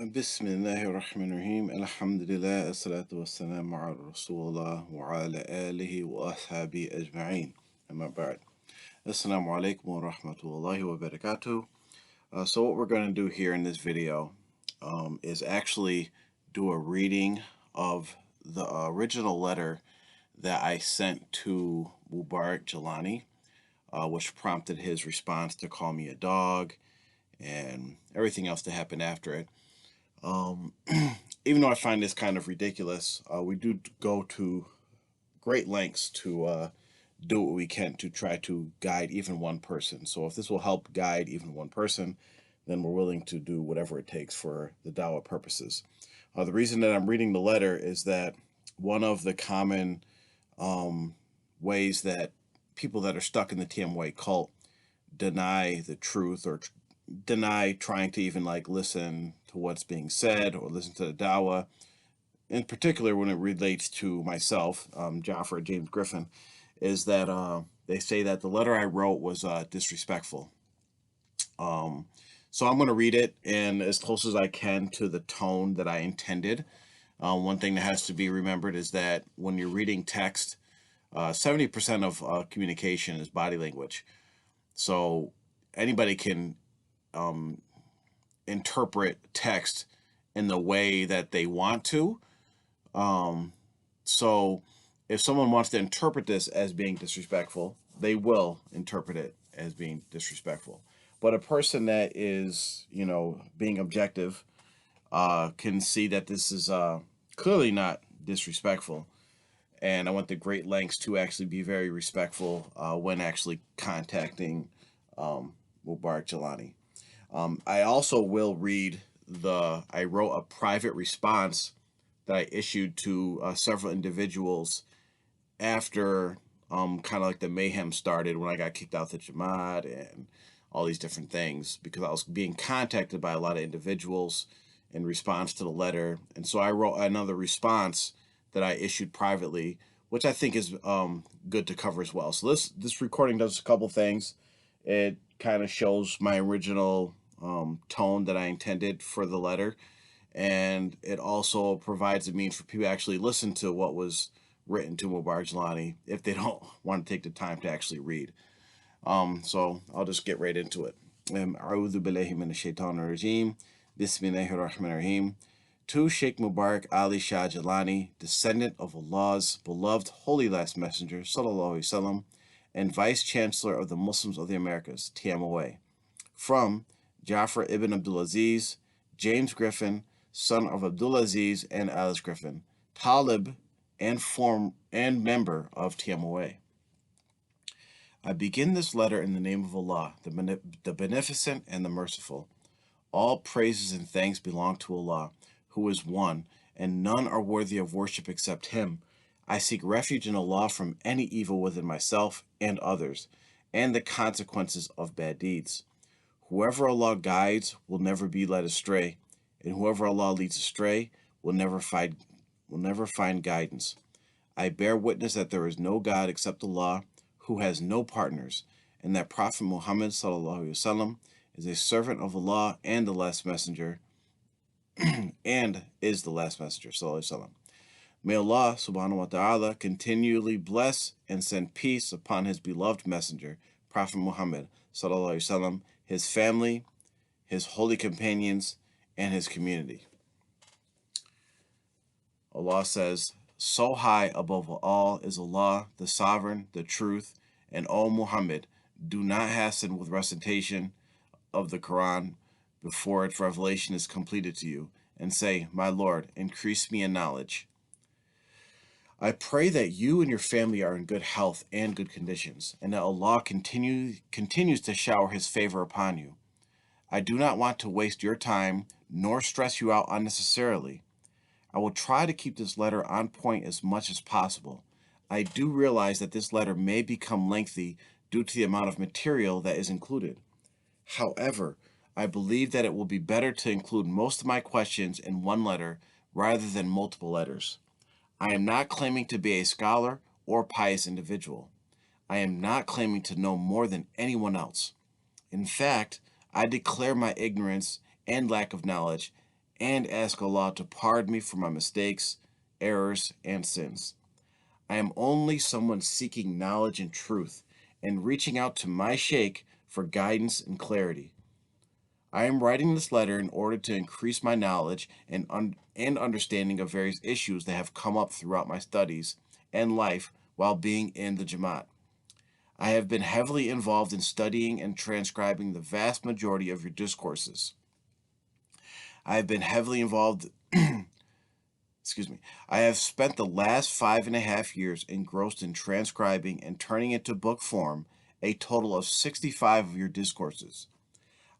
Bismillahirrahmanirrahim. Alhamdulillah. Assalatu wassalamu ala Rasulullah wa ala alihi wa ashabi ajma'in. Amma ba'd. Assalamu alaikum wa rahmatullahi wa barakatuh. So what we're going to do here in this video is actually do a reading of the original letter that I sent to Mubarak Jilani, which prompted his response to call me a dog and everything else that happened after it. Even though I find this kind of ridiculous, we do go to great lengths to do what we can to try to guide even one person. So if this will help guide even one person, then we're willing to do whatever it takes for the Dawah purposes. The reason that I'm reading the letter is that one of the common ways that people that are stuck in the TMY cult deny the truth or deny trying to even like listen to what's being said or listen to the Dawah, in particular when it relates to myself, James Griffin, is that they say that the letter I wrote was disrespectful. So I'm going to read it in as close as I can to the tone that I intended. One thing that has to be remembered is that when you're reading text, 70% of communication is body language. So anybody can interpret text in the way that they want to. So if someone wants to interpret this as being disrespectful, they will interpret it as being disrespectful. But a person that is, being objective can see that this is clearly not disrespectful. And I went to great lengths to actually be very respectful when actually contacting Mubarak Jilani. I also will read I wrote a private response that I issued to several individuals after kind of like the mayhem started when I got kicked out the Jamaat and all these different things, because I was being contacted by a lot of individuals in response to the letter. And so I wrote another response that I issued privately, which I think is good to cover as well. So this recording does a couple things. It kind of shows my original tone that I intended for the letter, and it also provides a means for people to actually listen to what was written to Mubarak Jilani if they don't want to take the time to actually read. So I'll just get right into it. A'udhu billahi minash shaitanir rajim. Bismillahir rahmanir rahim. To Sheikh Mubarak Ali Shah Jilani, descendant of Allah's beloved holy last messenger, sallallahu alaihi wasallam, and vice chancellor of the Muslims of the Americas, TMOA. From Jafar ibn Abdulaziz, James Griffin, son of Abdulaziz and Alice Griffin, Talib and member of TMOA. I begin this letter in the name of Allah, the Beneficent and the Merciful. All praises and thanks belong to Allah, who is one, and none are worthy of worship except Him. I seek refuge in Allah from any evil within myself and others, and the consequences of bad deeds. Whoever Allah guides will never be led astray, and whoever Allah leads astray will never find guidance. I bear witness that there is no God except Allah, who has no partners, and that Prophet Muhammad sallallahu alaihi wasallam is a servant of Allah and the last messenger, and is the last messenger sallallahu alaihi wasallam. May Allah subhanahu wa ta'ala continually bless and send peace upon his beloved messenger, Prophet Muhammad sallallahu alaihi wasallam, his family, his holy companions, and his community. Allah says, so high above all is Allah, the sovereign, the truth, and O Muhammad, do not hasten with recitation of the Quran before its revelation is completed to you, and say, my Lord, increase me in knowledge. I pray that you and your family are in good health and good conditions, and that Allah continues to shower His favor upon you. I do not want to waste your time nor stress you out unnecessarily. I will try to keep this letter on point as much as possible. I do realize that this letter may become lengthy due to the amount of material that is included. However, I believe that it will be better to include most of my questions in one letter rather than multiple letters. I am not claiming to be a scholar or pious individual. I am not claiming to know more than anyone else. In fact, I declare my ignorance and lack of knowledge, and ask Allah to pardon me for my mistakes, errors, and sins. I am only someone seeking knowledge and truth and reaching out to my Sheikh for guidance and clarity. I am writing this letter in order to increase my knowledge and understanding of various issues that have come up throughout my studies and life while being in the Jamaat. I have been heavily involved in studying and transcribing the vast majority of your discourses. I have been heavily involved, excuse me, I have spent the last 5.5 years engrossed in transcribing and turning into book form a total of 65 of your discourses.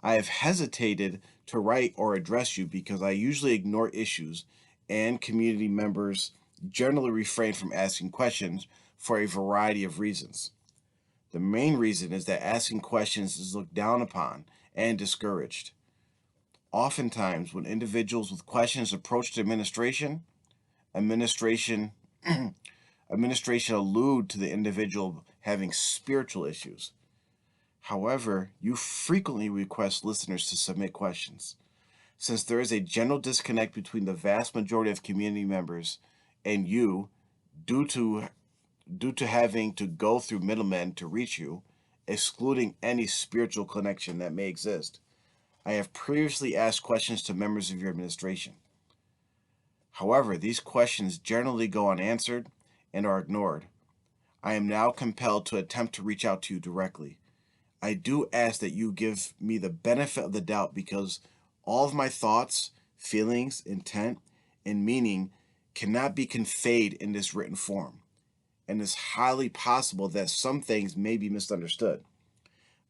I have hesitated to write or address you because I usually ignore issues, and community members generally refrain from asking questions for a variety of reasons. The main reason is that asking questions is looked down upon and discouraged. Oftentimes, when individuals with questions approach the administration administration allude to the individual having spiritual issues. However, you frequently request listeners to submit questions. Since there is a general disconnect between the vast majority of community members and you due to having to go through middlemen to reach you, excluding any spiritual connection that may exist, I have previously asked questions to members of your administration. However, these questions generally go unanswered and are ignored. I am now compelled to attempt to reach out to you directly. I do ask that you give me the benefit of the doubt because all of my thoughts, feelings, intent, and meaning cannot be conveyed in this written form, and it's highly possible that some things may be misunderstood.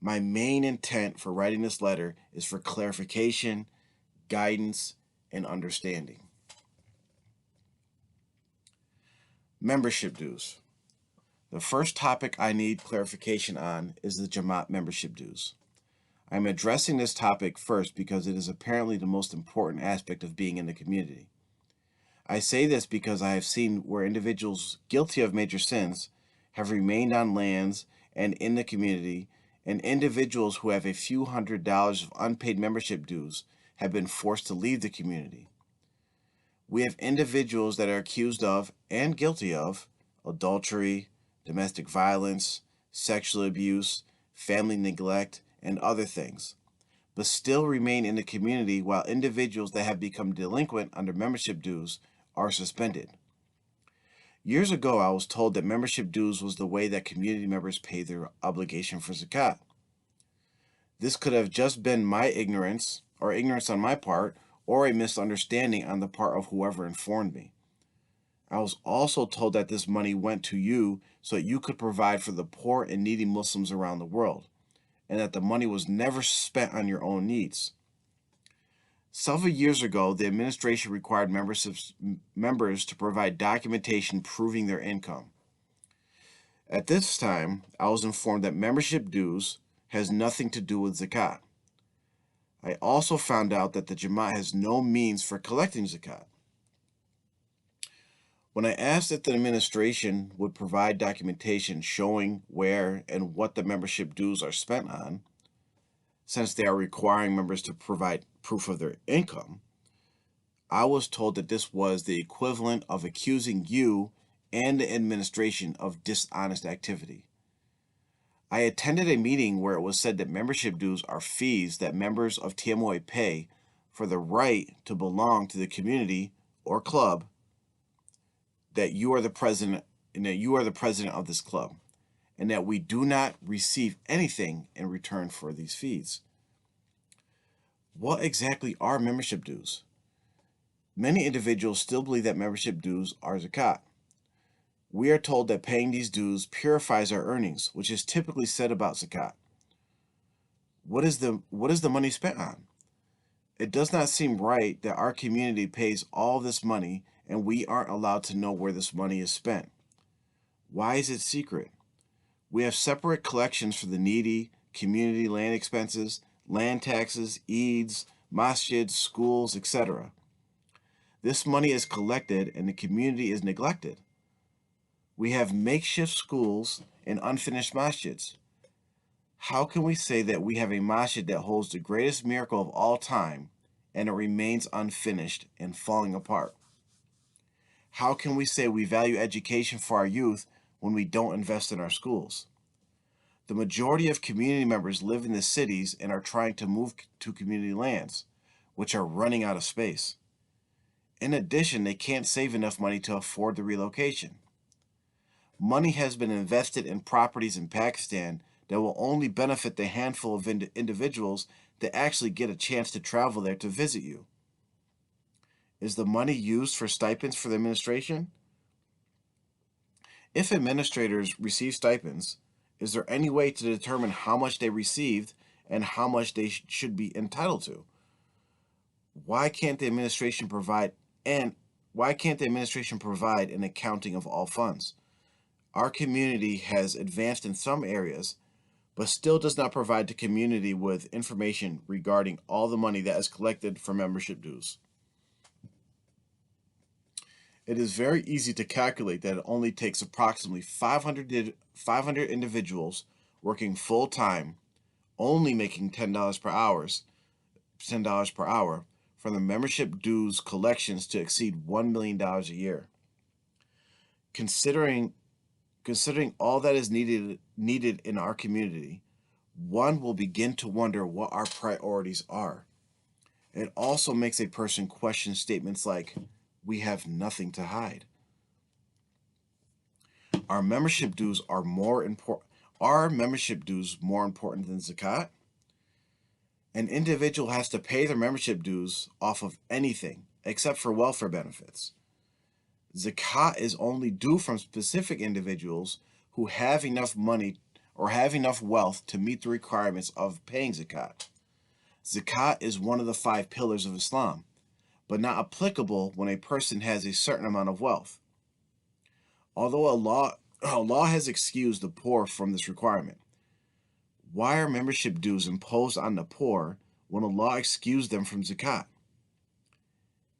My main intent for writing this letter is for clarification, guidance, and understanding. Membership dues. The first topic I need clarification on is the Jamaat membership dues. I'm addressing this topic first because it is apparently the most important aspect of being in the community. I say this because I have seen where individuals guilty of major sins have remained on lands and in the community, and individuals who have a few $100s of unpaid membership dues have been forced to leave the community. We have individuals that are accused of and guilty of adultery, domestic violence, sexual abuse, family neglect, and other things, but still remain in the community, while individuals that have become delinquent under membership dues are suspended. Years ago, I was told that membership dues was the way that community members pay their obligation for zakat. This could have just been my ignorance, or ignorance on my part, or a misunderstanding on the part of whoever informed me. I was also told that this money went to you so that you could provide for the poor and needy Muslims around the world, and that the money was never spent on your own needs. Several years ago, the administration required members to provide documentation proving their income. At this time, I was informed that membership dues has nothing to do with zakat. I also found out that the Jamaat has no means for collecting zakat. When I asked if the administration would provide documentation showing where and what the membership dues are spent on, since they are requiring members to provide proof of their income, I was told that this was the equivalent of accusing you and the administration of dishonest activity. I attended a meeting where it was said that membership dues are fees that members of TMOA pay for the right to belong to the community or club, that you are the president of this club, and that we do not receive anything in return for these fees. What exactly are membership dues? Many individuals still believe that membership dues are zakat. We are told that paying these dues purifies our earnings, which is typically said about zakat. What is the money spent on? It does not seem right that our community pays all this money and we aren't allowed to know where this money is spent. Why is it secret? We have separate collections for the needy, community land expenses, land taxes, Eids, masjids, schools, etc. This money is collected and the community is neglected. We have makeshift schools and unfinished masjids. How can we say that we have a masjid that holds the greatest miracle of all time and it remains unfinished and falling apart. How can we say we value education for our youth when we don't invest in our schools? The majority of community members live in the cities and are trying to move to community lands, which are running out of space. In addition, they can't save enough money to afford the relocation. Money has been invested in properties in Pakistan that will only benefit the handful of individuals that actually get a chance to travel there to visit you. Is the money used for stipends for the administration? If administrators receive stipends, is there any way to determine how much they received and how much they should be entitled to? Why can't the administration provide an accounting of all funds? Our community has advanced in some areas, but still does not provide the community with information regarding all the money that is collected for membership dues. It is very easy to calculate that it only takes approximately 500 individuals working full time, only making $10 per hour for the membership dues collections to exceed $1 million a year. Considering all that is needed in our community, one will begin to wonder what our priorities are. It also makes a person question statements like, "We have nothing to hide." Are membership dues more important than zakat? An individual has to pay their membership dues off of anything except for welfare benefits. Zakat is only due from specific individuals who have enough money or have enough wealth to meet the requirements of paying zakat. Zakat is one of the 5 pillars of Islam, but not applicable when a person has a certain amount of wealth. Although Allah has excused the poor from this requirement, why are membership dues imposed on the poor when Allah excused them from zakat?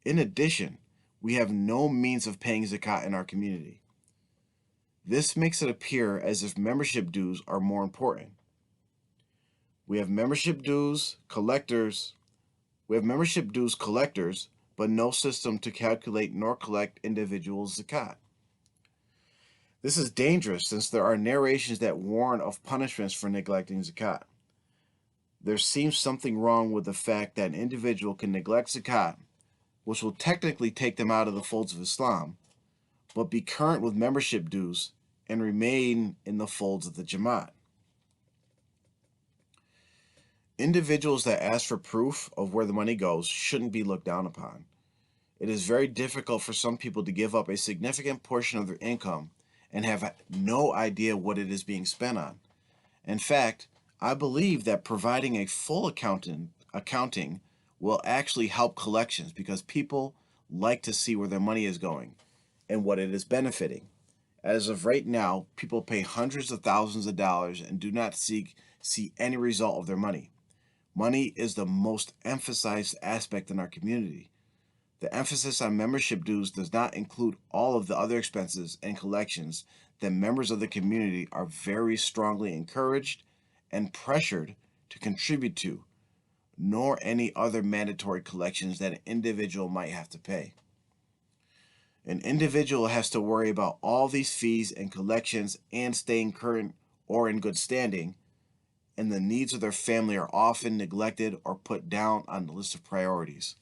In addition, we have no means of paying zakat in our community. This makes it appear as if membership dues are more important. We have membership dues collectors, but no system to calculate nor collect individual zakat. This is dangerous since there are narrations that warn of punishments for neglecting zakat. There seems something wrong with the fact that an individual can neglect zakat, which will technically take them out of the folds of Islam, but be current with membership dues and remain in the folds of the Jamaat. Individuals that ask for proof of where the money goes shouldn't be looked down upon. It is very difficult for some people to give up a significant portion of their income and have no idea what it is being spent on. In fact, I believe that providing a full accounting will actually help collections because people like to see where their money is going and what it is benefiting. As of right now, people pay hundreds of thousands of dollars and do not see any result of their money. Money is the most emphasized aspect in our community. The emphasis on membership dues does not include all of the other expenses and collections that members of the community are very strongly encouraged and pressured to contribute to, nor any other mandatory collections that an individual might have to pay. An individual has to worry about all these fees and collections and staying current or in good standing, and the needs of their family are often neglected or put down on the list of priorities.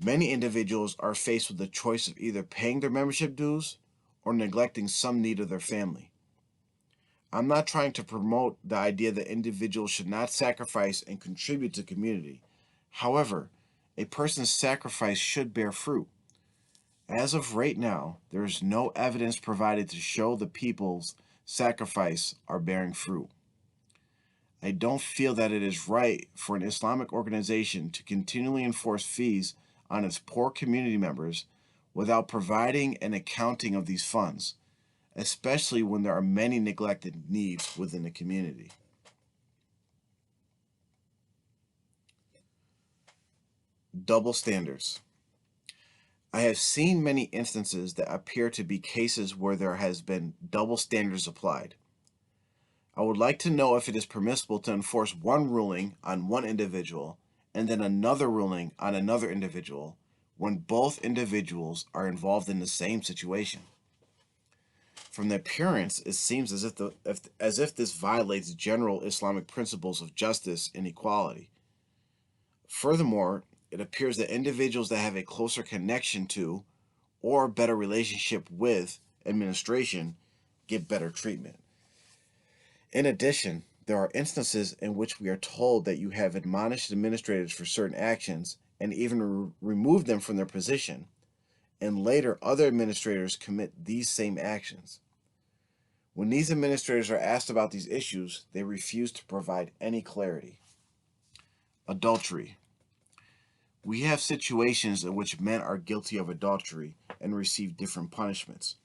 Many individuals are faced with the choice of either paying their membership dues or neglecting some need of their family. I'm not trying to promote the idea that individuals should not sacrifice and contribute to the community. However, a person's sacrifice should bear fruit. As of right now, there is no evidence provided to show the people's sacrifice are bearing fruit. I don't feel that it is right for an Islamic organization to continually enforce fees on its poor community members without providing an accounting of these funds, especially when there are many neglected needs within the community. Double standards. I have seen many instances that appear to be cases where there has been double standards applied. I would like to know if it is permissible to enforce one ruling on one individual and then another ruling on another individual when both individuals are involved in the same situation. From the appearance, it seems as if this violates general Islamic principles of justice and equality. Furthermore, it appears that individuals that have a closer connection to or better relationship with administration get better treatment. In addition, there are instances in which we are told that you have admonished administrators for certain actions and even removed them from their position, and later other administrators commit these same actions. When these administrators are asked about these issues, they refuse to provide any clarity. Adultery. We have situations in which men are guilty of adultery and receive different punishments.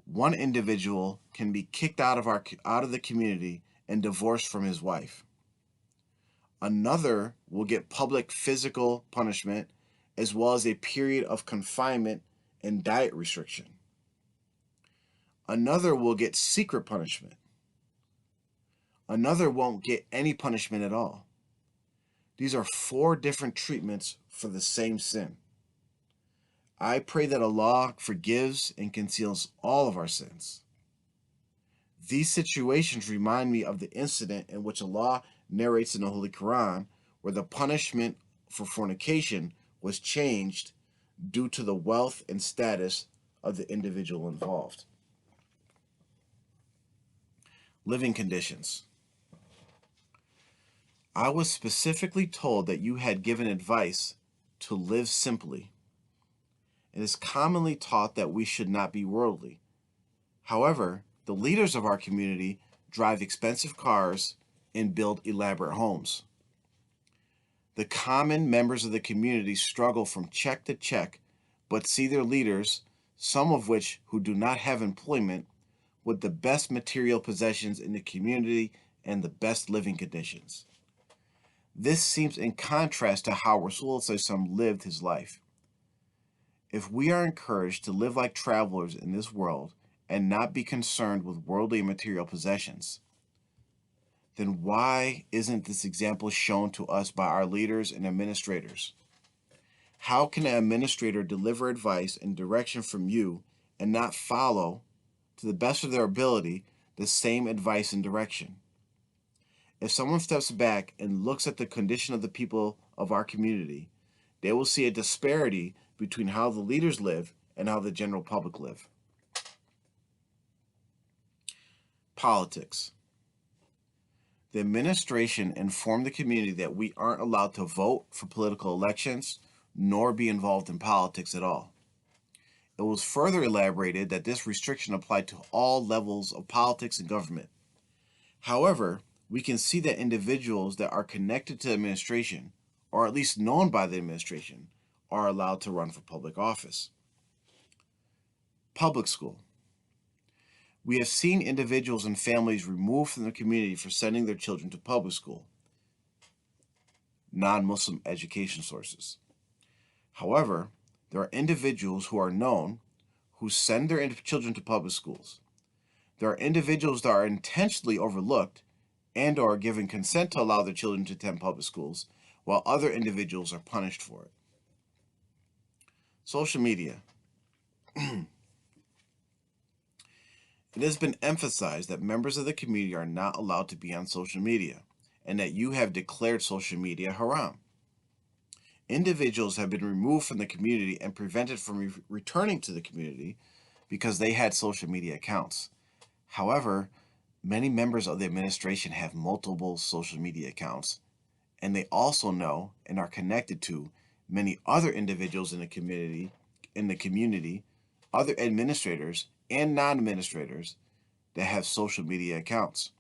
One individual can be kicked out of the community and divorced from his wife. Another will get public physical punishment as well as a period of confinement and diet restriction. Another will get secret punishment. Another won't get any punishment at all. These are 4 different treatments for the same sin. I pray that Allah forgives and conceals all of our sins. These situations remind me of the incident in which Allah narrates in the Holy Quran, where the punishment for fornication was changed due to the wealth and status of the individual involved. Living conditions. I was specifically told that you had given advice to live simply. It is commonly taught that we should not be worldly. However, the leaders of our community drive expensive cars and build elaborate homes. The common members of the community struggle from check to check, but see their leaders, some of which who do not have employment, with the best material possessions in the community and the best living conditions. This seems in contrast to how Rasulullah lived his life. If we are encouraged to live like travelers in this world and not be concerned with worldly and material possessions, then why isn't this example shown to us by our leaders and administrators? How can an administrator deliver advice and direction from you and not follow, to the best of their ability, the same advice and direction? If someone steps back and looks at the condition of the people of our community, they will see a disparity between how the leaders live and how the general public live. Politics. The administration informed the community that we aren't allowed to vote for political elections nor be involved in politics at all. It was further elaborated that this restriction applied to all levels of politics and government. However, we can see that individuals that are connected to the administration, or at least known by the administration, are allowed to run for public office. Public school. We have seen individuals and families removed from the community for sending their children to public school, non-Muslim education sources. However, there are individuals who are known who send their children to public schools. There are individuals that are intentionally overlooked and or given consent to allow their children to attend public schools, while other individuals are punished for it. Social media. It has been emphasized that members of the community are not allowed to be on social media, and that you have declared social media haram. Individuals have been removed from the community and prevented from returning to the community because they had social media accounts. However, many members of the administration have multiple social media accounts, and they also know and are connected to many other individuals in the community, other administrators and non-administrators that have social media accounts.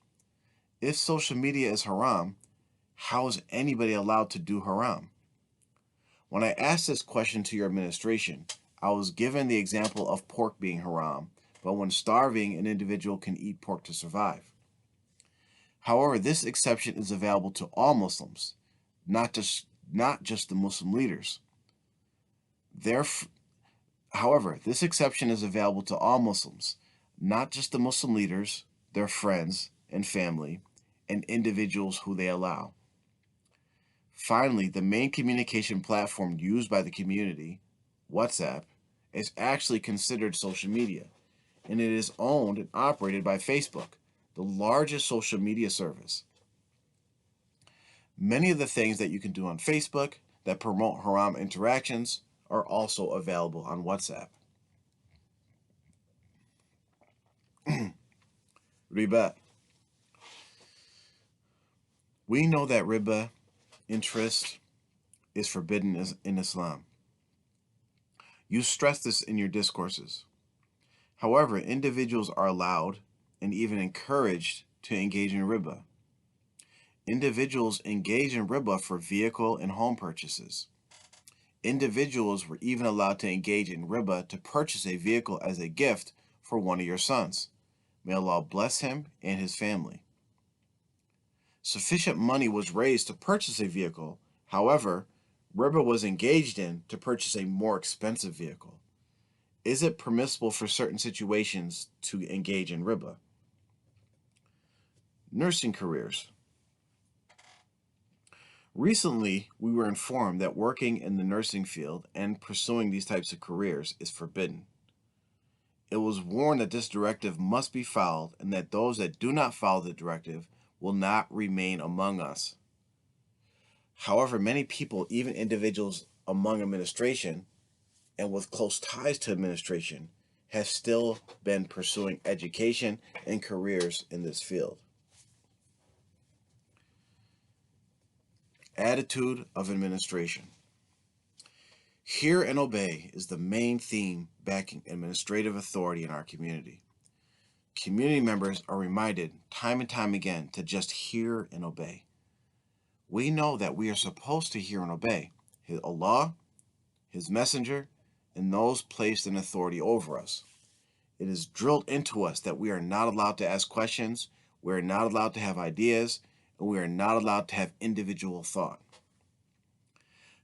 If social media is haram, how is anybody allowed to do haram? When I asked this question to your administration, I was given the example of pork being haram, but when starving, an individual can eat pork to survive. However, this exception is available to all Muslims, not just the Muslim leaders. However, this exception is available to all Muslims, not just the Muslim leaders, their friends and family, and individuals who they allow. Finally, the main communication platform used by the community, WhatsApp, is actually considered social media, and it is owned and operated by Facebook, the largest social media service. Many of the things that you can do on Facebook that promote haram interactions are also available on WhatsApp. Riba. We know that riba, interest, is forbidden in Islam. You stress this in your discourses. However, individuals are allowed and even encouraged to engage in riba. Individuals engage in riba for vehicle and home purchases. Individuals were even allowed to engage in riba to purchase a vehicle as a gift for one of your sons. May Allah bless him and his family. Sufficient money was raised to purchase a vehicle. However, riba was engaged in to purchase a more expensive vehicle. Is it permissible for certain situations to engage in riba? Nursing careers. Recently, we were informed that working in the nursing field and pursuing these types of careers is forbidden. It was warned that this directive must be followed and that those that do not follow the directive will not remain among us. However, many people, even individuals among administration and with close ties to administration, have still been pursuing education and careers in this field. Attitude of administration. Hear and obey is the main theme backing administrative authority in our community. Community members are reminded time and time again to just hear and obey. We know that we are supposed to hear and obey Allah, His Messenger, and those placed in authority over us. It is drilled into us that we are not allowed to ask questions, we are not allowed to have ideas, and we are not allowed to have individual thought.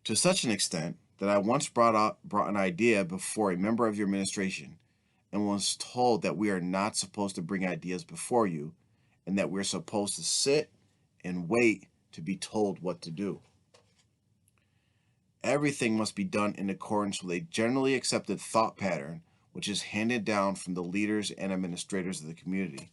To such an extent that I once brought an idea before a member of your administration and was told that we are not supposed to bring ideas before you and that we're supposed to sit and wait to be told what to do. Everything must be done in accordance with a generally accepted thought pattern which is handed down from the leaders and administrators of the community.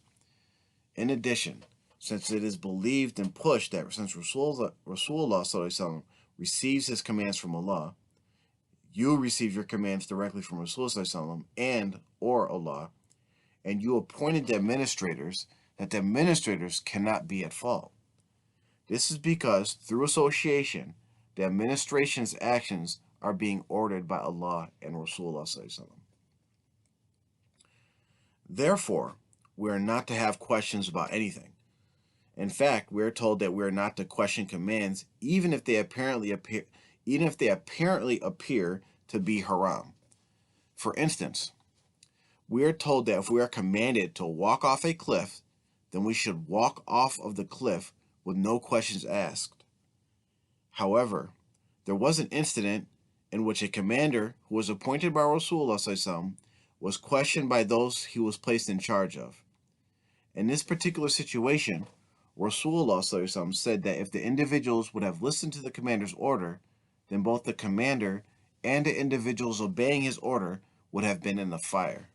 In addition, since it is believed and pushed that since Rasulullah receives his commands from Allah, you receive your commands directly from Rasulullah and or Allah, and you appointed the administrators, that the administrators cannot be at fault. This is because, through association, the administration's actions are being ordered by Allah and Rasulullah. Therefore, we are not to have questions about anything. In fact, we are told that we are not to question commands even if they apparently appear to be haram. For instance, we are told that if we are commanded to walk off a cliff, then we should walk off of the cliff with no questions asked. However, there was an incident in which a commander who was appointed by Rasulullah was questioned by those he was placed in charge of. In this particular situation, Rasulullah said that if the individuals would have listened to the commander's order, then both the commander and the individuals obeying his order would have been in the fire.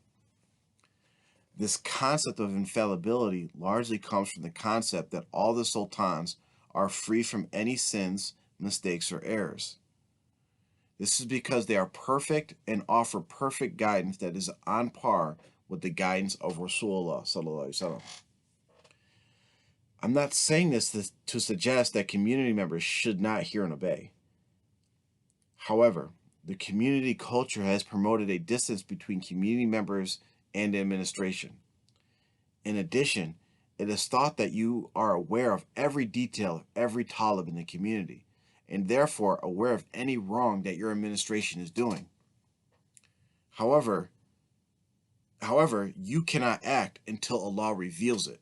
This concept of infallibility largely comes from the concept that all the sultans are free from any sins, mistakes, or errors. This is because they are perfect and offer perfect guidance that is on par with the guidance of Rasulullah. I'm not saying this to suggest that community members should not hear and obey. However, the community culture has promoted a distance between community members and administration. In addition, it is thought that you are aware of every detail of every talib in the community, and therefore aware of any wrong that your administration is doing. However, you cannot act until Allah reveals it.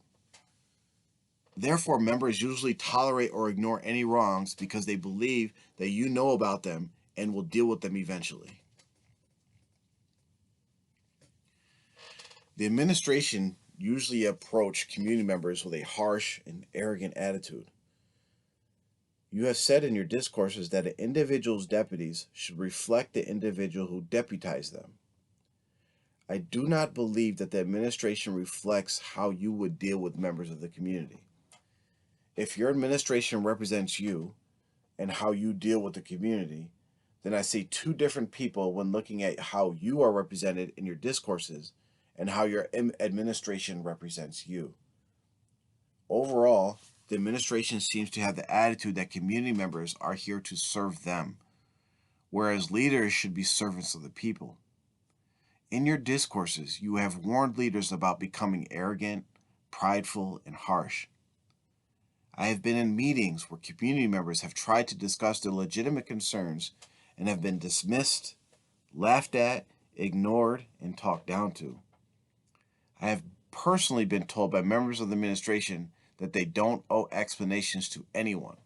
Therefore, members usually tolerate or ignore any wrongs because they believe that you know about them and will deal with them eventually. The administration usually approach community members with a harsh and arrogant attitude. You have said in your discourses that an individual's deputies should reflect the individual who deputized them. I do not believe that the administration reflects how you would deal with members of the community. If your administration represents you and how you deal with the community, then I see two different people when looking at how you are represented in your discourses and how your administration represents you. Overall, the administration seems to have the attitude that community members are here to serve them, whereas leaders should be servants of the people. In your discourses, you have warned leaders about becoming arrogant, prideful, and harsh. I have been in meetings where community members have tried to discuss their legitimate concerns and have been dismissed, laughed at, ignored, and talked down to. I have personally been told by members of the administration that they don't owe explanations to anyone.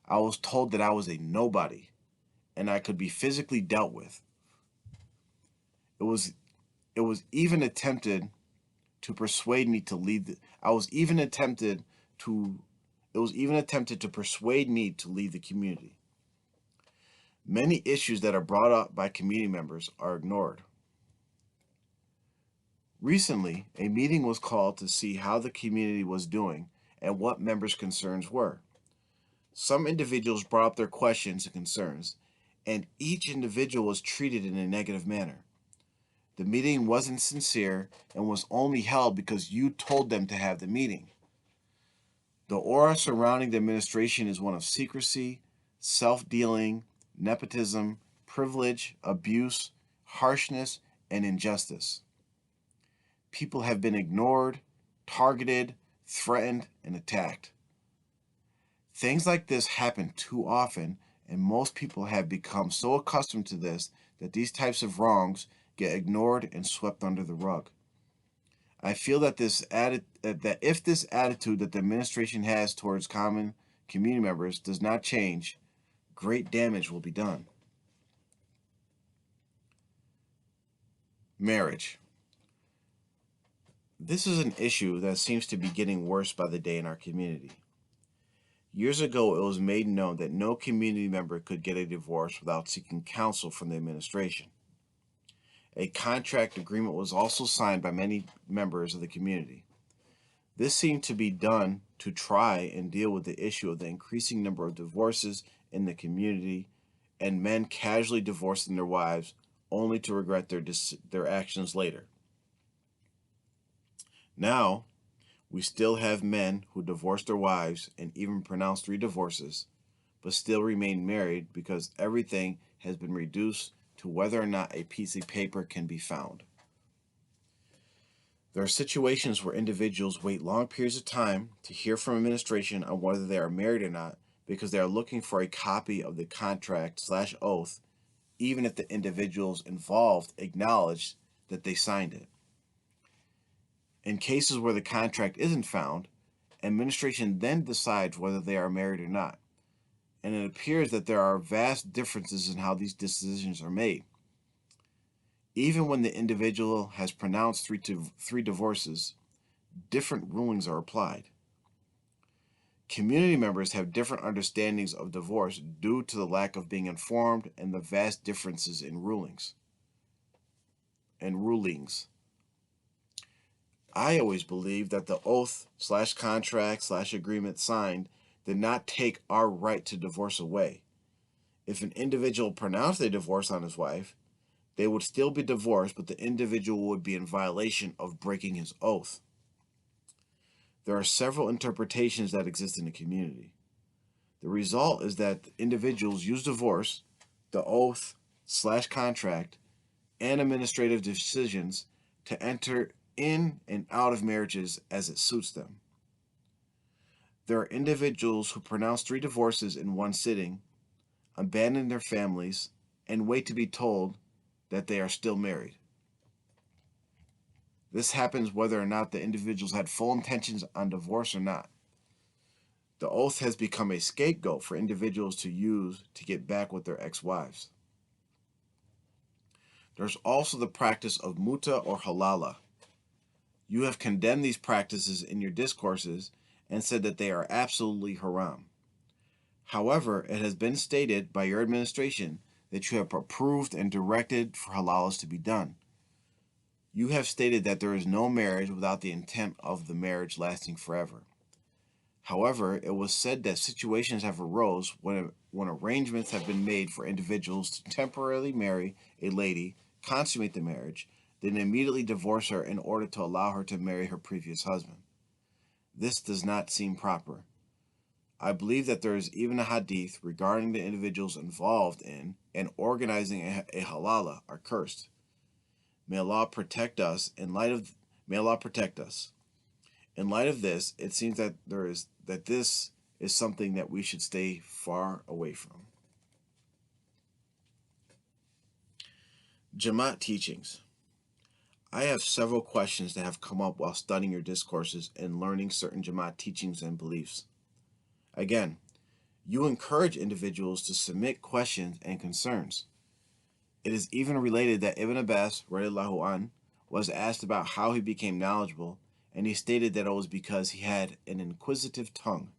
I was told that I was a nobody and I could be physically dealt with. It was even attempted to persuade me to lead the, I was even attempted to it was even attempted to persuade me to leave the community. Many issues that are brought up by community members are ignored. Recently, a meeting was called to see how the community was doing and what members' concerns were. Some individuals brought up their questions and concerns, and each individual was treated in a negative manner. The meeting wasn't sincere and was only held because you told them to have the meeting. The aura surrounding the administration is one of secrecy, self-dealing, nepotism, privilege, abuse, harshness, and injustice. People have been ignored, targeted, threatened, and attacked. Things like this happen too often, and most people have become so accustomed to this that these types of wrongs get ignored and swept under the rug. I feel that that if this attitude that the administration has towards common community members does not change, great damage will be done. Marriage. This is an issue that seems to be getting worse by the day in our community. Years ago, it was made known that no community member could get a divorce without seeking counsel from the administration. A contract agreement was also signed by many members of the community. This seemed to be done to try and deal with the issue of the increasing number of divorces in the community and men casually divorcing their wives only to regret their actions later. Now, we still have men who divorce their wives and even pronounce 3 divorces, but still remain married because everything has been reduced to whether or not a piece of paper can be found. There are situations where individuals wait long periods of time to hear from administration on whether they are married or not because they are looking for a copy of the contract/oath, even if the individuals involved acknowledge that they signed it. In cases where the contract isn't found, administration then decides whether they are married or not, and it appears that there are vast differences in how these decisions are made. Even when the individual has pronounced 3 divorces, different rulings are applied. Community members have different understandings of divorce due to the lack of being informed and the vast differences in rulings. I always believed that the oath/contract/agreement signed did not take our right to divorce away. If an individual pronounced a divorce on his wife, they would still be divorced, but the individual would be in violation of breaking his oath. There are several interpretations that exist in the community. The result is that individuals use divorce, the oath/contract, and administrative decisions to enter in and out of marriages as it suits them. There are individuals who pronounce 3 divorces in one sitting, abandon their families, and wait to be told that they are still married. This happens whether or not the individuals had full intentions on divorce or not. The oath has become a scapegoat for individuals to use to get back with their ex-wives. There's also the practice of muta or halala. You have condemned these practices in your discourses and said that they are absolutely haram. However, it has been stated by your administration that you have approved and directed for halalas to be done. You have stated that there is no marriage without the intent of the marriage lasting forever. However, it was said that situations have arose when arrangements have been made for individuals to temporarily marry a lady, consummate the marriage, then immediately divorce her in order to allow her to marry her previous husband. This does not seem proper. I believe that there is even a hadith regarding the individuals involved in and organizing a halala are cursed. May Allah protect us may Allah protect us. In light of this, it seems that this is something that we should stay far away from. Jamaat teachings. I have several questions that have come up while studying your discourses and learning certain Jamaat teachings and beliefs. Again, you encourage individuals to submit questions and concerns. It is even related that Ibn Abbas radiallahu an, was asked about how he became knowledgeable, and he stated that it was because he had an inquisitive tongue.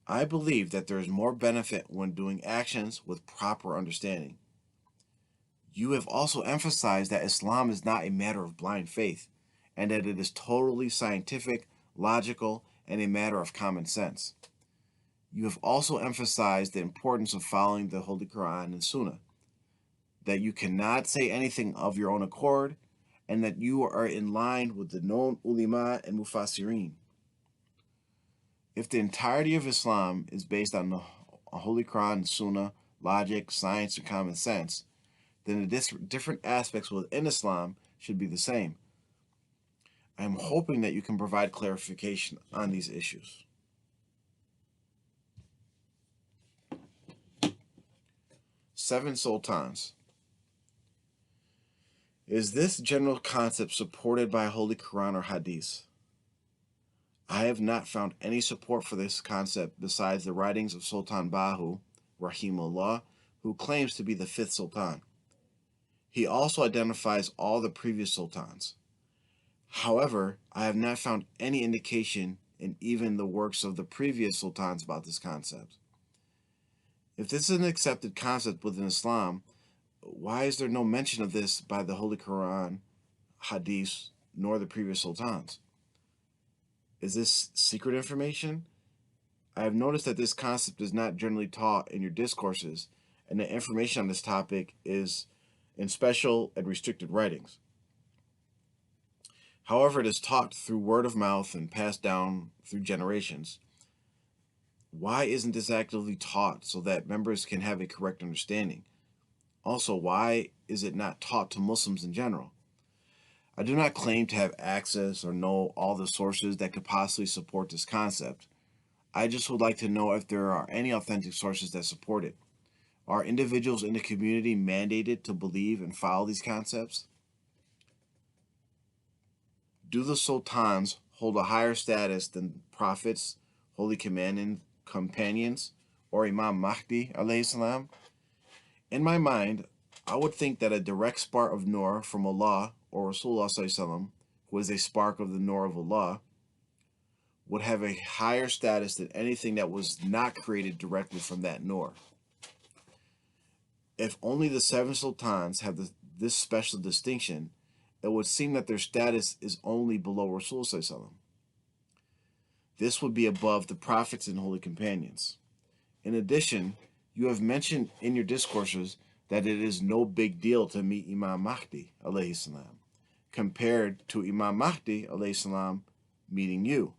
I believe that there is more benefit when doing actions with proper understanding. You have also emphasized that Islam is not a matter of blind faith, and that it is totally scientific, logical, and a matter of common sense. You have also emphasized the importance of following the Holy Quran and Sunnah, that you cannot say anything of your own accord, and that you are in line with the known ulama and mufassirin. If the entirety of Islam is based on the Holy Quran and Sunnah, logic, science, or common sense, then the different aspects within Islam should be the same. I am hoping that you can provide clarification on these issues. Seven sultans. Is this general concept supported by Holy Quran or Hadith? I have not found any support for this concept besides the writings of Sultan Bahu, Rahimullah, who claims to be the fifth sultan. He also identifies all the previous sultans. However, I have not found any indication in even the works of the previous sultans about this concept. If this is an accepted concept within Islam, why is there no mention of this by the Holy Quran, Hadith, nor the previous sultans? Is this secret information? I have noticed that this concept is not generally taught in your discourses, and the information on this topic is in special and restricted writings. However, it is taught through word of mouth and passed down through generations. Why isn't this actively taught so that members can have a correct understanding? Also, why is it not taught to Muslims in general? I do not claim to have access or know all the sources that could possibly support this concept. I just would like to know if there are any authentic sources that support it. Are individuals in the community mandated to believe and follow these concepts? Do the sultans hold a higher status than prophets, holy companions, or Imam Mahdi alayhi salam? In my mind, I would think that a direct spark of nur from Allah or Rasulullah sallallahu, who is a spark of the nur of Allah, would have a higher status than anything that was not created directly from that nur. If only the seven sultans have this special distinction, it would seem that their status is only below Rasul sallallahu. This would be above the prophets and holy companions. In addition, you have mentioned in your discourses that it is no big deal to meet Imam Mahdi alayhi salam, compared to Imam Mahdi alayhi salam meeting you,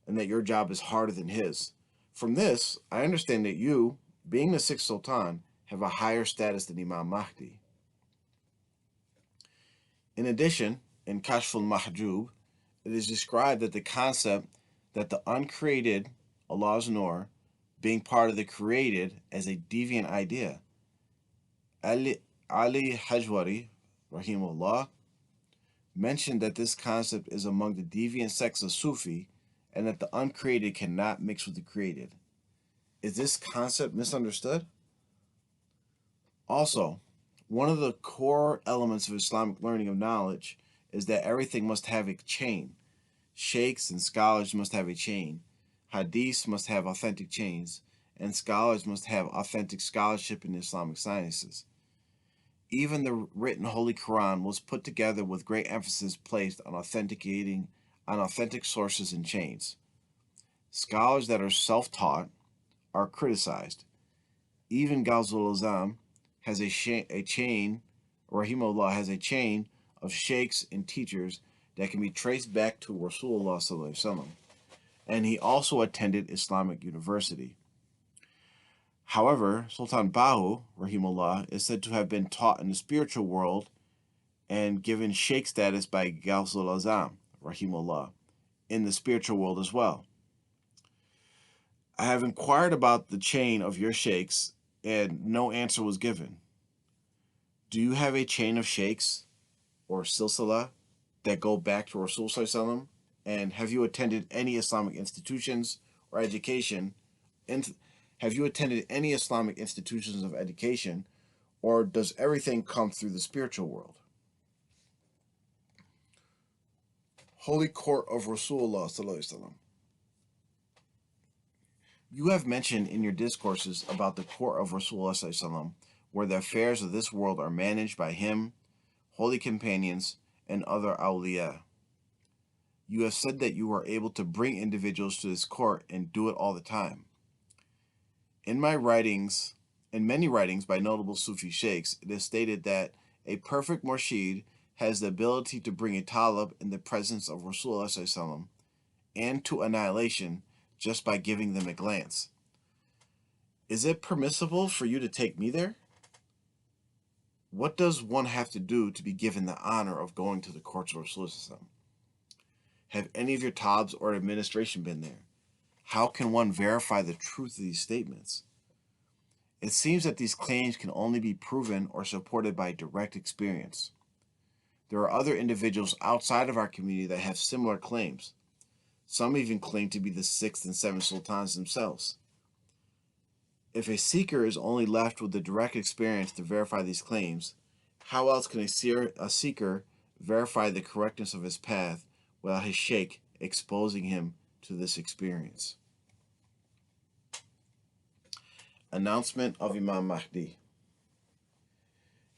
and that your job is harder than his. From this, I understand that you, being the sixth sultan, have a higher status than Imam Mahdi. In addition, in Kashf al-Mahjub, it is described that the concept that the uncreated, Allah's Nur, being part of the created as a deviant idea. Ali Hajwari, Rahimullah, mentioned that this concept is among the deviant sects of Sufi and that the uncreated cannot mix with the created. Is this concept misunderstood? Also, one of the core elements of Islamic learning of knowledge is that everything must have a chain. Sheikhs and scholars must have a chain. hadiths must have authentic chains, and scholars must have authentic scholarship in Islamic sciences. Even the written Holy Quran was put together with great emphasis placed on authenticating on authentic sources and chains. Scholars that are self-taught are criticized. Even Ghazul Azam has a chain, Rahimullah has a chain of sheikhs and teachers that can be traced back to Rasulullah Sallallahu Alaihi Wasallam, and he also attended Islamic University. However, Sultan Bahu, Rahimullah, is said to have been taught in the spiritual world and given sheikh status by Ghazul Azam, Rahimullah, in the spiritual world as well. I have inquired about the chain of your sheikhs, and no answer was given. Do you have a chain of sheikhs or silsila that go back to Rasul Sallallahu? And have you attended any Islamic institutions or education? And have you attended any Islamic institutions of education, or does everything come through the spiritual world? Holy Court of Rasulullah Sallallahu Alaihi Wasallam. You have mentioned in your discourses about the court of Rasulullah Sallallahu Alaihi Wasallam, where the affairs of this world are managed by him, holy companions, and other awliya. You have said that you are able to bring individuals to this court and do it all the time. In many writings by notable Sufi sheikhs, it is stated that a perfect murshid has the ability to bring a talib in the presence of Rasulullah Sallallahu Alaihi Wasallam and to annihilation just by giving them a glance. Is it permissible for you to take me there? What does one have to do to be given the honor of going to the courts of Rasulullah? Have any of your talibs or administration been there? How can one verify the truth of these statements? It seems that these claims can only be proven or supported by direct experience. There are other individuals outside of our community that have similar claims. Some even claim to be the 6th and 7th sultans themselves. If a seeker is only left with the direct experience to verify these claims, how else can a seeker verify the correctness of his path without his sheikh exposing him to this experience? Announcement of Imam Mahdi.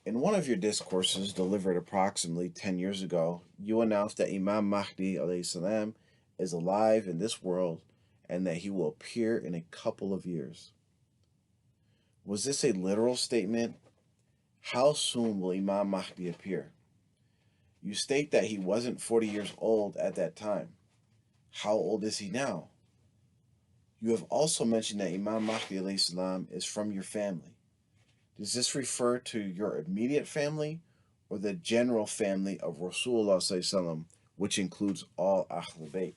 In one of your discourses delivered approximately 10 years ago, you announced that Imam Mahdi alayhi salam is alive in this world and that he will appear in a couple of years. Was this a literal statement? How soon will Imam Mahdi appear? You state that he wasn't 40 years old at that time. How old is he now? You have also mentioned that Imam Mahdi alayhi salam is from your family. Does this refer to your immediate family or the general family of Rasulullah sallallahu alaihi wasallam, which includes all Ahlul Bayt?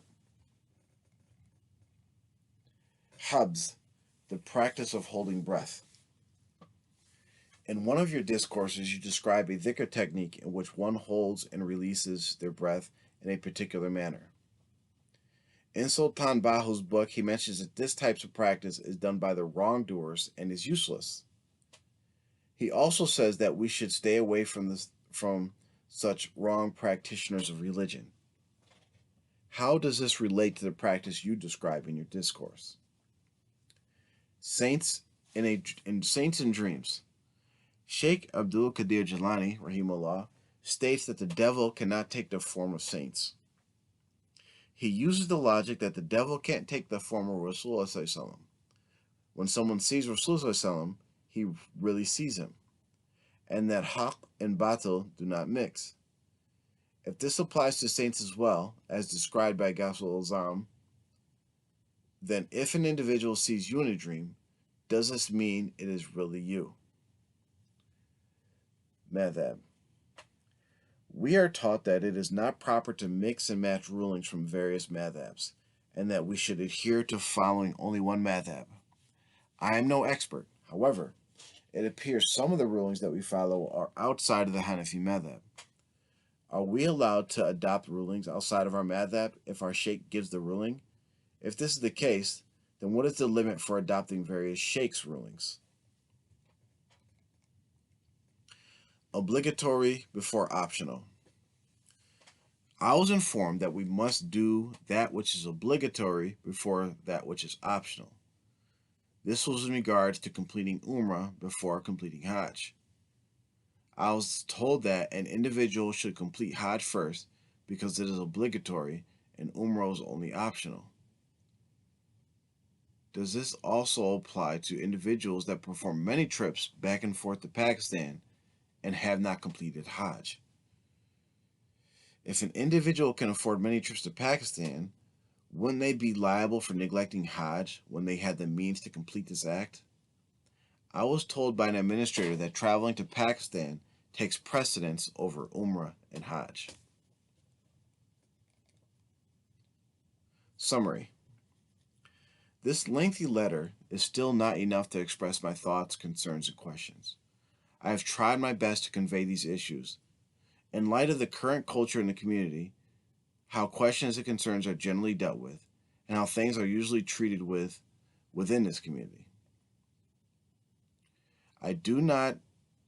Habs, the practice of holding breath. In one of your discourses, you describe a dhikr technique in which one holds and releases their breath in a particular manner. In Sultan Bahu's book, he mentions that this type of practice is done by the wrongdoers and is useless. He also says that we should stay away from such wrong practitioners of religion. How does this relate to the practice you describe in your discourse? Saints in Dreams. Sheikh Abdul Qadir Jilani, rahimahullah, states that the devil cannot take the form of saints. He uses the logic that the devil can't take the form of Rasulullah sallallahu alaihi wasallam. When someone sees Rasulullah sallallahu alaihi wasallam, he really sees him, and that haqq and batil do not mix. If this applies to saints as well, as described by Ghazul Azam, then if an individual sees you in a dream, does this mean it is really you? Madhab. We are taught that it is not proper to mix and match rulings from various madhabs, and that we should adhere to following only one madhab. I am no expert. However, it appears some of the rulings that we follow are outside of the Hanafi madhab. Are we allowed to adopt rulings outside of our madhab if our sheikh gives the ruling? If this is the case, then what is the limit for adopting various sheikhs' rulings? Obligatory before optional. I was informed that we must do that which is obligatory before that which is optional. This was in regards to completing Umrah before completing Hajj. I was told that an individual should complete Hajj first because it is obligatory and Umrah is only optional. Does this also apply to individuals that perform many trips back and forth to Pakistan and have not completed Hajj? If an individual can afford many trips to Pakistan, wouldn't they be liable for neglecting Hajj when they had the means to complete this act? I was told by an administrator that traveling to Pakistan takes precedence over Umrah and Hajj. Summary. This lengthy letter is still not enough to express my thoughts, concerns, and questions. I have tried my best to convey these issues. In light of the current culture in the community, how questions and concerns are generally dealt with, and how things are usually treated within this community. I do not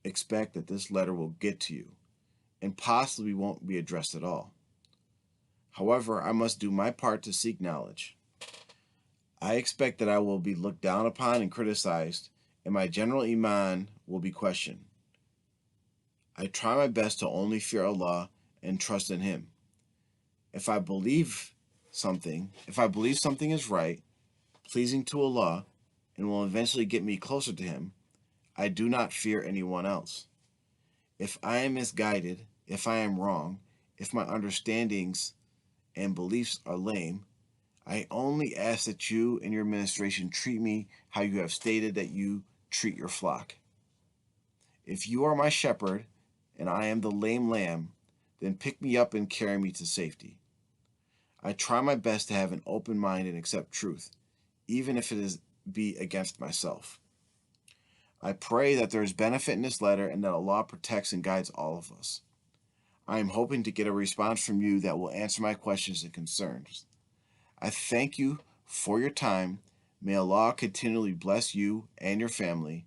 expect that this letter will get to you, and possibly won't be addressed at all. However, I must do my part to seek knowledge. I expect that I will be looked down upon and criticized, and my general iman will be questioned. I try my best to only fear Allah and trust in Him. If I believe something is right, pleasing to Allah, and will eventually get me closer to Him, I do not fear anyone else. If I am misguided, if I am wrong, if my understandings and beliefs are lame, I only ask that you and your administration treat me how you have stated that you treat your flock. If you are my shepherd and I am the lame lamb, then pick me up and carry me to safety. I try my best to have an open mind and accept truth, even if be against myself. I pray that there is benefit in this letter and that Allah protects and guides all of us. I am hoping to get a response from you that will answer my questions and concerns. I thank you for your time. May Allah continually bless you and your family.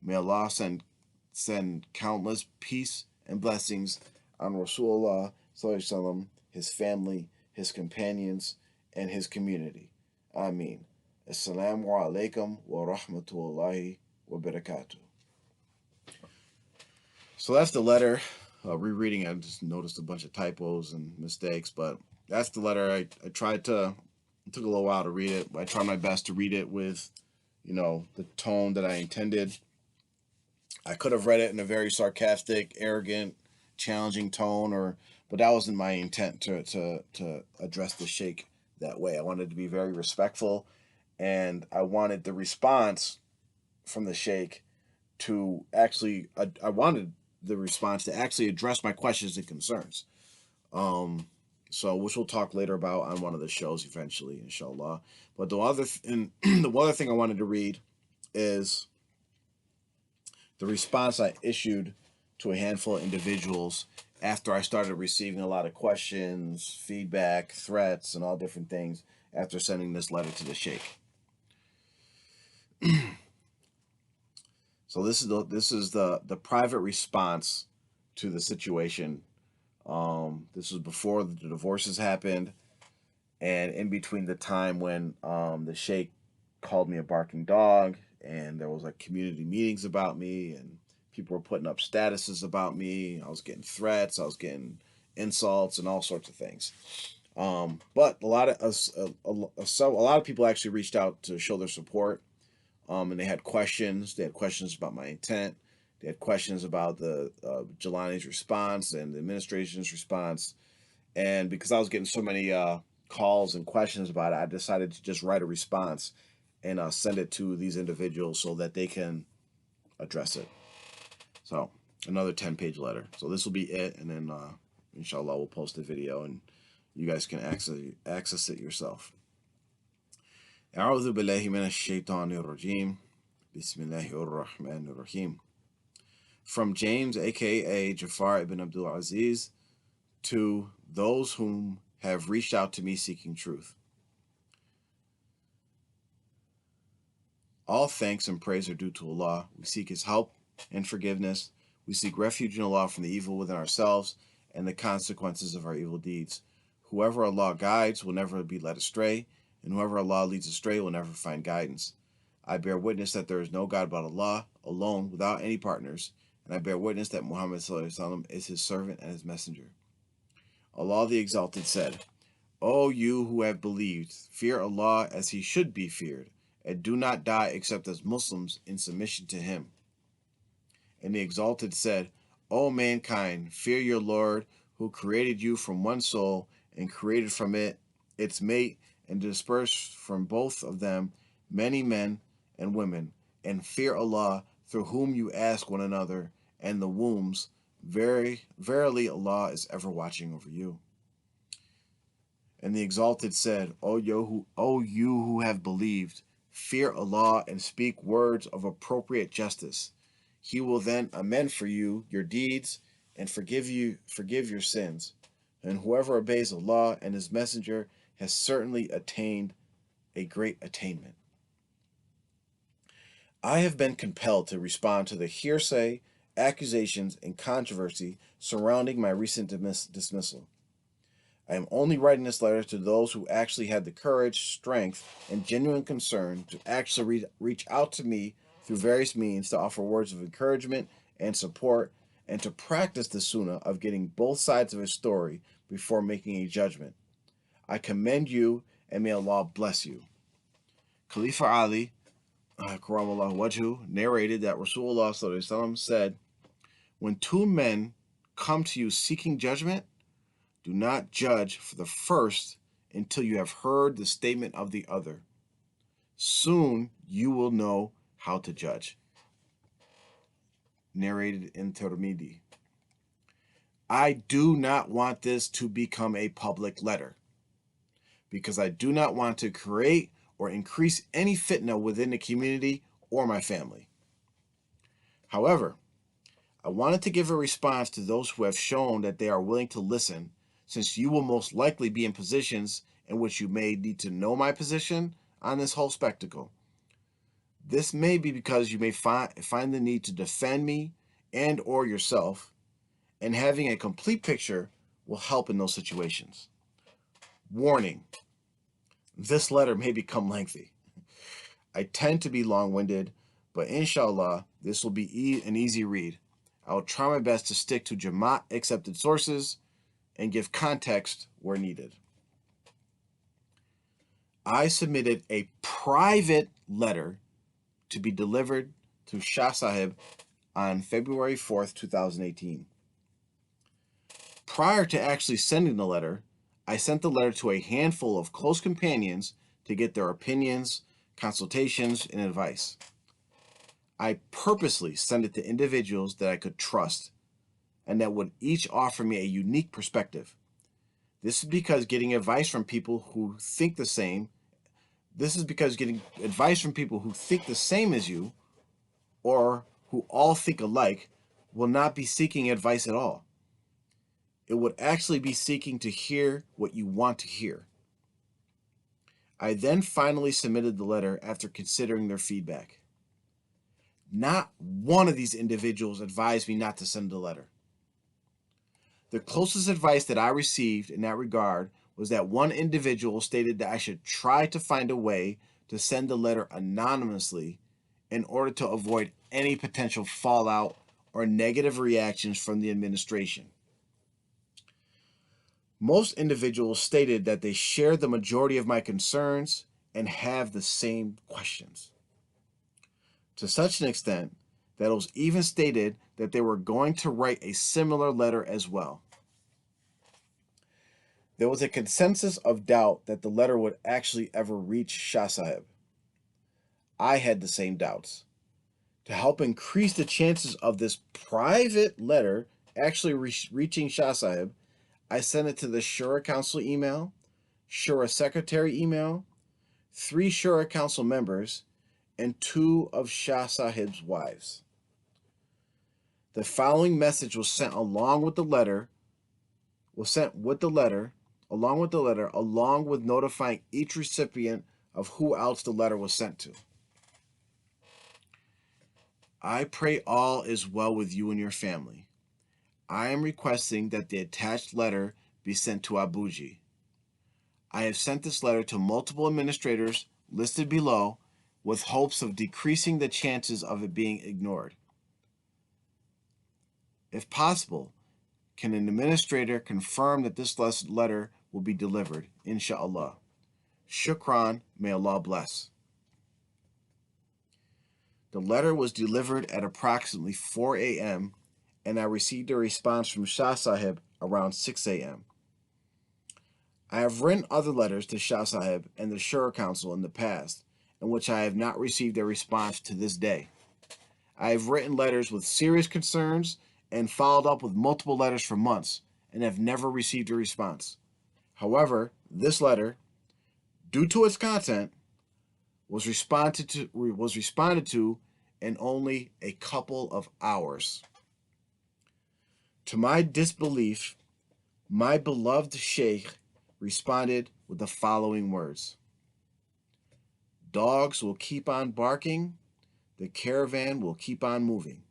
May Allah send countless peace and blessings on Rasulullah Sallallahu, his family, his companions, and his community. Ameen. Assalamu alaikum wa rahmatullahi wa barakatuh. So that's the letter. Rereading, I just noticed a bunch of typos and mistakes, but that's the letter. I tried to, it took a little while to read it. I tried my best to read it with, the tone that I intended. I could have read it in a very sarcastic, arrogant, challenging tone, but that wasn't my intent to address the sheikh that way. I wanted to be very respectful, and I wanted the response from the sheikh to actually, I wanted the response to actually address my questions and concerns. Which we'll talk later about on one of the shows eventually, inshallah. But the other thing I wanted to read is the response I issued to a handful of individuals after I started receiving a lot of questions, feedback, threats, and all different things after sending this letter to the sheikh. So this is the private response to the situation. This was before the divorces happened, and in between the time when the sheikh called me a barking dog, and there was like community meetings about me, and people were putting up statuses about me. I was getting threats, I was getting insults, and all sorts of things. But a lot of people actually reached out to show their support. And they had questions. They had questions about my intent. They had questions about the Jilani's response and the administration's response. And because I was getting so many calls and questions about it, I decided to just write a response and send it to these individuals so that they can address it. So another 10-page letter. So this will be it, and then inshallah we'll post a video and you guys can access it yourself. أعوذ بالله من الشيطان الرجيم بسم الله الرحمن الرحيم. From James, aka Jafar ibn Abdul Aziz, to those whom have reached out to me seeking truth. All thanks and praise are due to Allah. We seek His help and forgiveness. We seek refuge in Allah from the evil within ourselves and the consequences of our evil deeds. Whoever Allah guides will never be led astray, and whoever Allah leads astray will never find guidance. I bear witness that there is no God but Allah, alone, without any partners, and I bear witness that Muhammad is his servant and his messenger. Allah the Exalted said, O you who have believed, fear Allah as he should be feared, and do not die except as Muslims in submission to him. And the Exalted said, O mankind, fear your Lord, who created you from one soul, and created from it its mate, and dispersed from both of them many men and women, and fear Allah, through whom you ask one another, and the wombs. Verily Allah is ever watching over you. And the Exalted said, O you who have believed, fear Allah and speak words of appropriate justice. He will then amend for you your deeds and forgive your sins. And whoever obeys Allah and his messenger has certainly attained a great attainment. I have been compelled to respond to the hearsay, accusations, and controversy surrounding my recent dismissal. I am only writing this letter to those who actually had the courage, strength, and genuine concern to actually reach out to me through various means to offer words of encouragement and support, and to practice the sunnah of getting both sides of a story before making a judgment. I commend you, and may Allah bless you. Khalifa Ali, Karamallahu Wajhu, narrated that Rasulullah ﷺ said, when two men come to you seeking judgment, do not judge for the first until you have heard the statement of the other. Soon you will know how to judge. Narrated in Tirmidhi. I do not want this to become a public letter, because I do not want to create or increase any fitna within the community or my family. However, I wanted to give a response to those who have shown that they are willing to listen, since you will most likely be in positions in which you may need to know my position on this whole spectacle. This may be because you may find the need to defend me and or yourself, and having a complete picture will help in those situations. Warning, this letter may become lengthy. I tend to be long-winded, but inshallah, this will be an easy read. I will try my best to stick to Jamaat-accepted sources and give context where needed. I submitted a private letter to be delivered to Shah Sahib on February 4th, 2018. Prior to actually sending the letter, I sent the letter to a handful of close companions to get their opinions, consultations, and advice. I purposely sent it to individuals that I could trust and that would each offer me a unique perspective. This is because getting advice from people who think the same as you, or who all think alike, will not be seeking advice at all. It would actually be seeking to hear what you want to hear. I then finally submitted the letter after considering their feedback. Not one of these individuals advised me not to send the letter. The closest advice that I received in that regard was that one individual stated that I should try to find a way to send the letter anonymously in order to avoid any potential fallout or negative reactions from the administration. Most individuals stated that they share the majority of my concerns and have the same questions. To such an extent that it was even stated that they were going to write a similar letter as well. There was a consensus of doubt that the letter would actually ever reach Shah Sahib. I had the same doubts. To help increase the chances of this private letter actually reaching Shah Sahib, I sent it to the Shura Council email, Shura Secretary email, 3 Shura Council members, and 2 of Shah Sahib's wives. The following message was sent along with the letter, along with notifying each recipient of who else the letter was sent to. I pray all is well with you and your family. I am requesting that the attached letter be sent to Abuji. I have sent this letter to multiple administrators listed below with hopes of decreasing the chances of it being ignored. If possible, can an administrator confirm that this letter will be delivered, inshallah? Shukran, may Allah bless. The letter was delivered at approximately 4 a.m. and I received a response from Shah Sahib around 6 a.m. I have written other letters to Shah Sahib and the Shura Council in the past, in which I have not received a response to this day. I have written letters with serious concerns and followed up with multiple letters for months and have never received a response. However, this letter, due to its content, was responded to in only a couple of hours. To my disbelief, my beloved Sheikh responded with the following words: "Dogs will keep on barking, the caravan will keep on moving."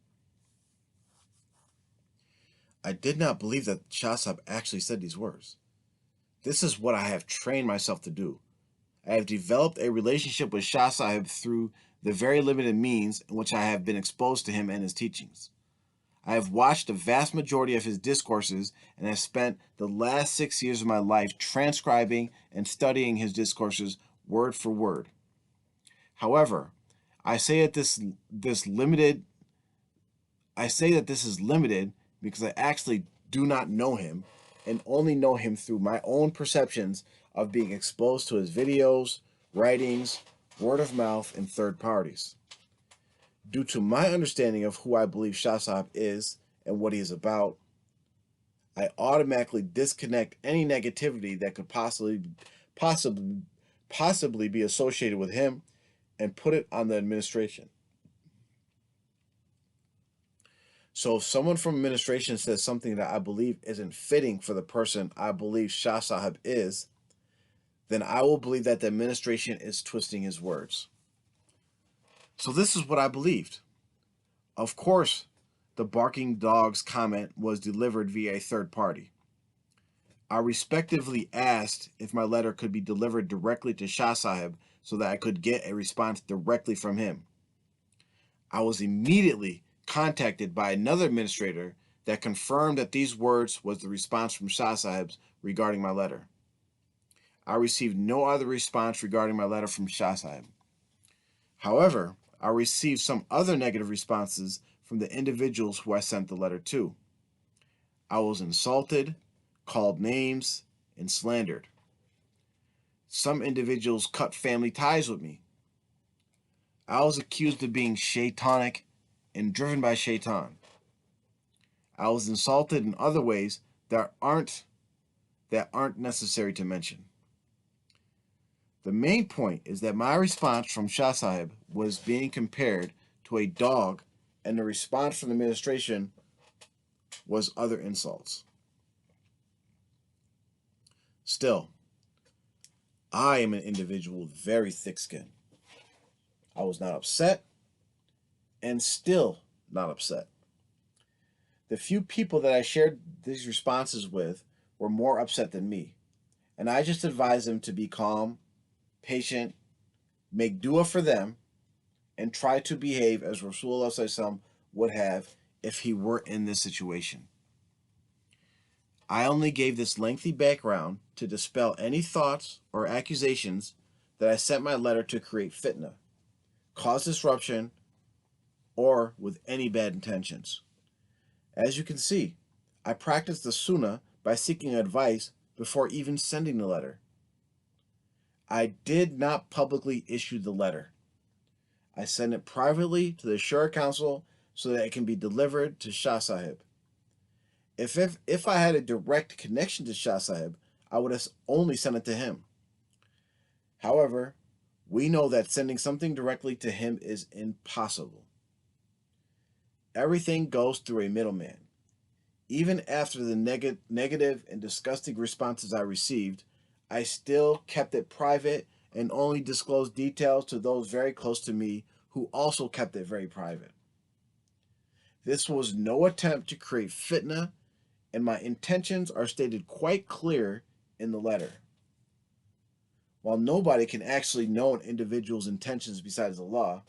I did not believe that Shah Sahib actually said these words. This is what I have trained myself to do. I have developed a relationship with Shah Sahib through the very limited means in which I have been exposed to him and his teachings. I have watched the vast majority of his discourses and have spent the last 6 years of my life transcribing and studying his discourses word for word. However, I say that this is limited because I actually do not know him and only know him through my own perceptions of being exposed to his videos, writings, word of mouth, and third parties. Due to my understanding of who I believe Shah Sahib is and what he is about, I automatically disconnect any negativity that could possibly be associated with him and put it on the administration. So if someone from administration says something that I believe isn't fitting for the person I believe Shah Sahib is, then I will believe that the administration is twisting his words. So this is what I believed. Of course, the barking dogs comment was delivered via a third party. I respectively asked if my letter could be delivered directly to Shah Sahib so that I could get a response directly from him. I was immediately contacted by another administrator that confirmed that these words was the response from Shah Sahib's regarding my letter. I received no other response regarding my letter from Shah Sahib. However, I received some other negative responses from the individuals who I sent the letter to. I was insulted, called names, and slandered. Some individuals cut family ties with me. I was accused of being shaitanic and driven by shaitan. I was insulted in other ways that aren't necessary to mention. The main point is that my response from Shah Sahib was being compared to a dog, and the response from the administration was other insults. Still, I am an individual with very thick skin. I was not upset, and still not upset. The few people that I shared these responses with were more upset than me, and I just advised them to be calm, patient, make dua for them, and try to behave as Rasulullah would have if he were in this situation. I only gave this lengthy background to dispel any thoughts or accusations that I sent my letter to create fitna, cause disruption, or with any bad intentions. As you can see, I practiced the sunnah by seeking advice before even sending the letter. I did not publicly issue the letter. I sent it privately to the Shura Council so that it can be delivered to Shah Sahib. If I had a direct connection to Shah Sahib, I would have only sent it to him. However, we know that sending something directly to him is impossible. Everything goes through a middleman. Even after the negative and disgusting responses I received, I still kept it private and only disclosed details to those very close to me who also kept it very private. This was no attempt to create fitna and my intentions are stated quite clear in the letter. While nobody can actually know an individual's intentions besides Allah,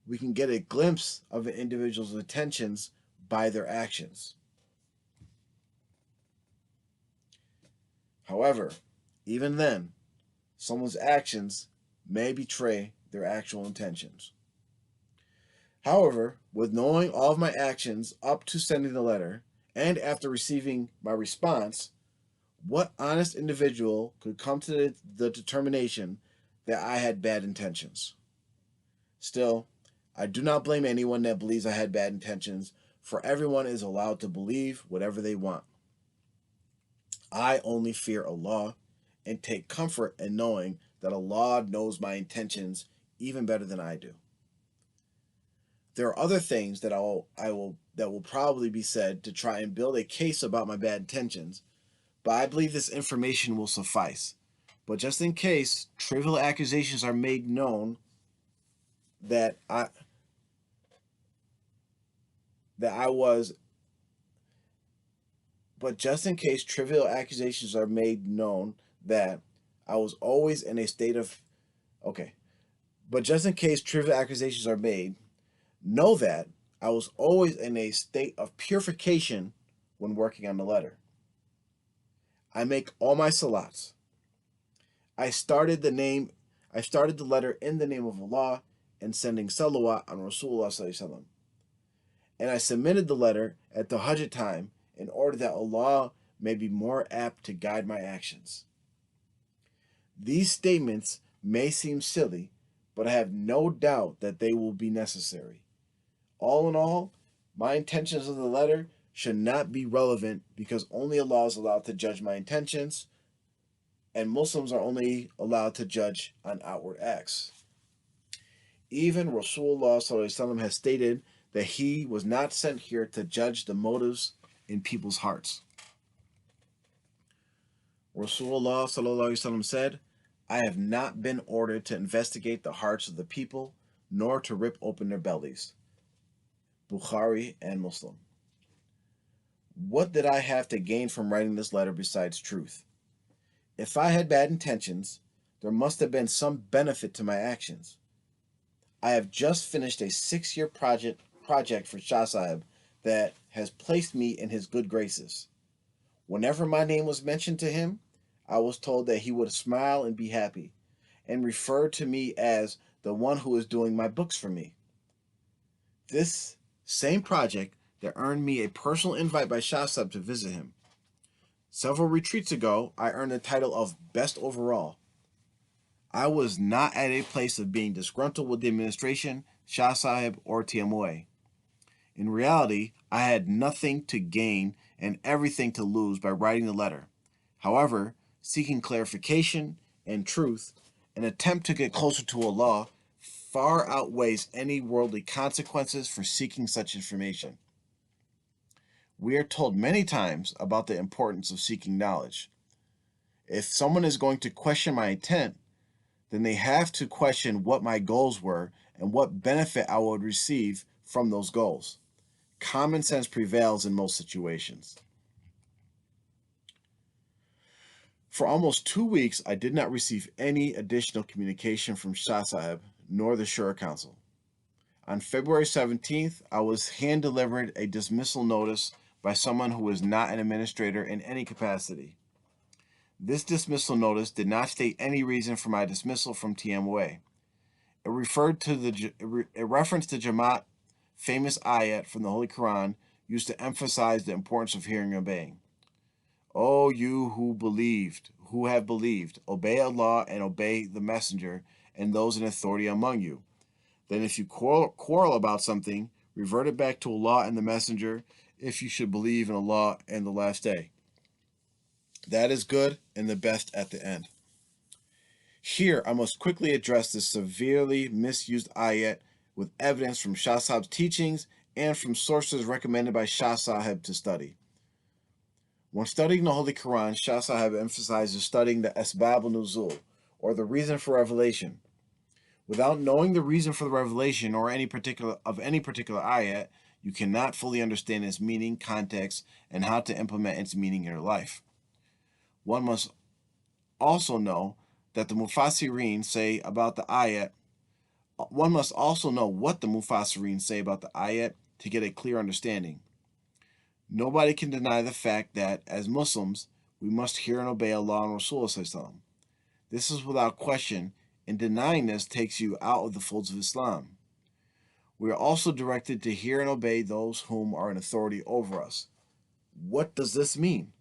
we can get a glimpse of an individual's intentions by their actions. However, even then, someone's actions may betray their actual intentions. However, with knowing all of my actions up to sending the letter, and after receiving my response, what honest individual could come to the determination that I had bad intentions? Still, I do not blame anyone that believes I had bad intentions, for everyone is allowed to believe whatever they want. I only fear Allah and take comfort in knowing that Allah knows my intentions even better than I do. There are other things that that will probably be said to try and build a case about my bad intentions, but I believe this information will suffice. But just in case trivial accusations are made known that I was but just in case trivial accusations are made known that I was always in a state of okay. But just in case trivial accusations are made, know that I was always in a state of purification when working on the letter. I make all my salats. I started the letter in the name of Allah and sending salawat on Rasulullah sallallahu alaihi wasallam. And I submitted the letter at the Hajj time in order that Allah may be more apt to guide my actions. These statements may seem silly, but I have no doubt that they will be necessary. All in all, my intentions of the letter should not be relevant because only Allah is allowed to judge my intentions, and Muslims are only allowed to judge on outward acts. Even Rasulullah ﷺ has stated that he was not sent here to judge the motives in people's hearts. Rasulullah ﷺ said, I have not been ordered to investigate the hearts of the people, nor to rip open their bellies. Bukhari and Muslim. What did I have to gain from writing this letter besides truth? If I had bad intentions, there must have been some benefit to my actions. I have just finished a 6-year project for Shah Sahib that has placed me in his good graces. Whenever my name was mentioned to him, I was told that he would smile and be happy, and refer to me as the one who is doing my books for me. This same project that earned me a personal invite by Shah Sahib to visit him. Several retreats ago, I earned the title of Best Overall. I was not at a place of being disgruntled with the administration, Shah Sahib, or TMOA. In reality, I had nothing to gain and everything to lose by writing the letter. However, seeking clarification and truth, an attempt to get closer to Allah, far outweighs any worldly consequences for seeking such information. We are told many times about the importance of seeking knowledge. If someone is going to question my intent, then they have to question what my goals were and what benefit I would receive from those goals. Common sense prevails in most situations. For almost 2 weeks, I did not receive any additional communication from Shah Sahib nor the Shura Council. On February 17th, I was hand-delivered a dismissal notice by someone who was not an administrator in any capacity. This dismissal notice did not state any reason for my dismissal from TMOA. It referenced the Jamaat famous ayat from the Holy Quran used to emphasize the importance of hearing and obeying. O you who have believed, obey Allah and obey the Messenger and those in authority among you. Then if you quarrel about something, revert it back to Allah and the Messenger if you should believe in Allah and the last day. That is good and the best at the end. Here, I must quickly address this severely misused ayat with evidence from Shah Sahib's teachings and from sources recommended by Shah Sahib to study. When studying the Holy Quran, Shah Sahib emphasizes studying the Asbab al-Nuzul, or the reason for revelation. Without knowing the reason for the revelation or any particular ayat, you cannot fully understand its meaning, context, and how to implement its meaning in your life. One must also know that the Mufassirin say about the ayat. One must also know what the Mufassirin say about the ayat to get a clear understanding. Nobody can deny the fact that, as Muslims, we must hear and obey Allah and Rasulullah. This is without question, and denying this takes you out of the folds of Islam. We are also directed to hear and obey those whom are in authority over us. What does this mean?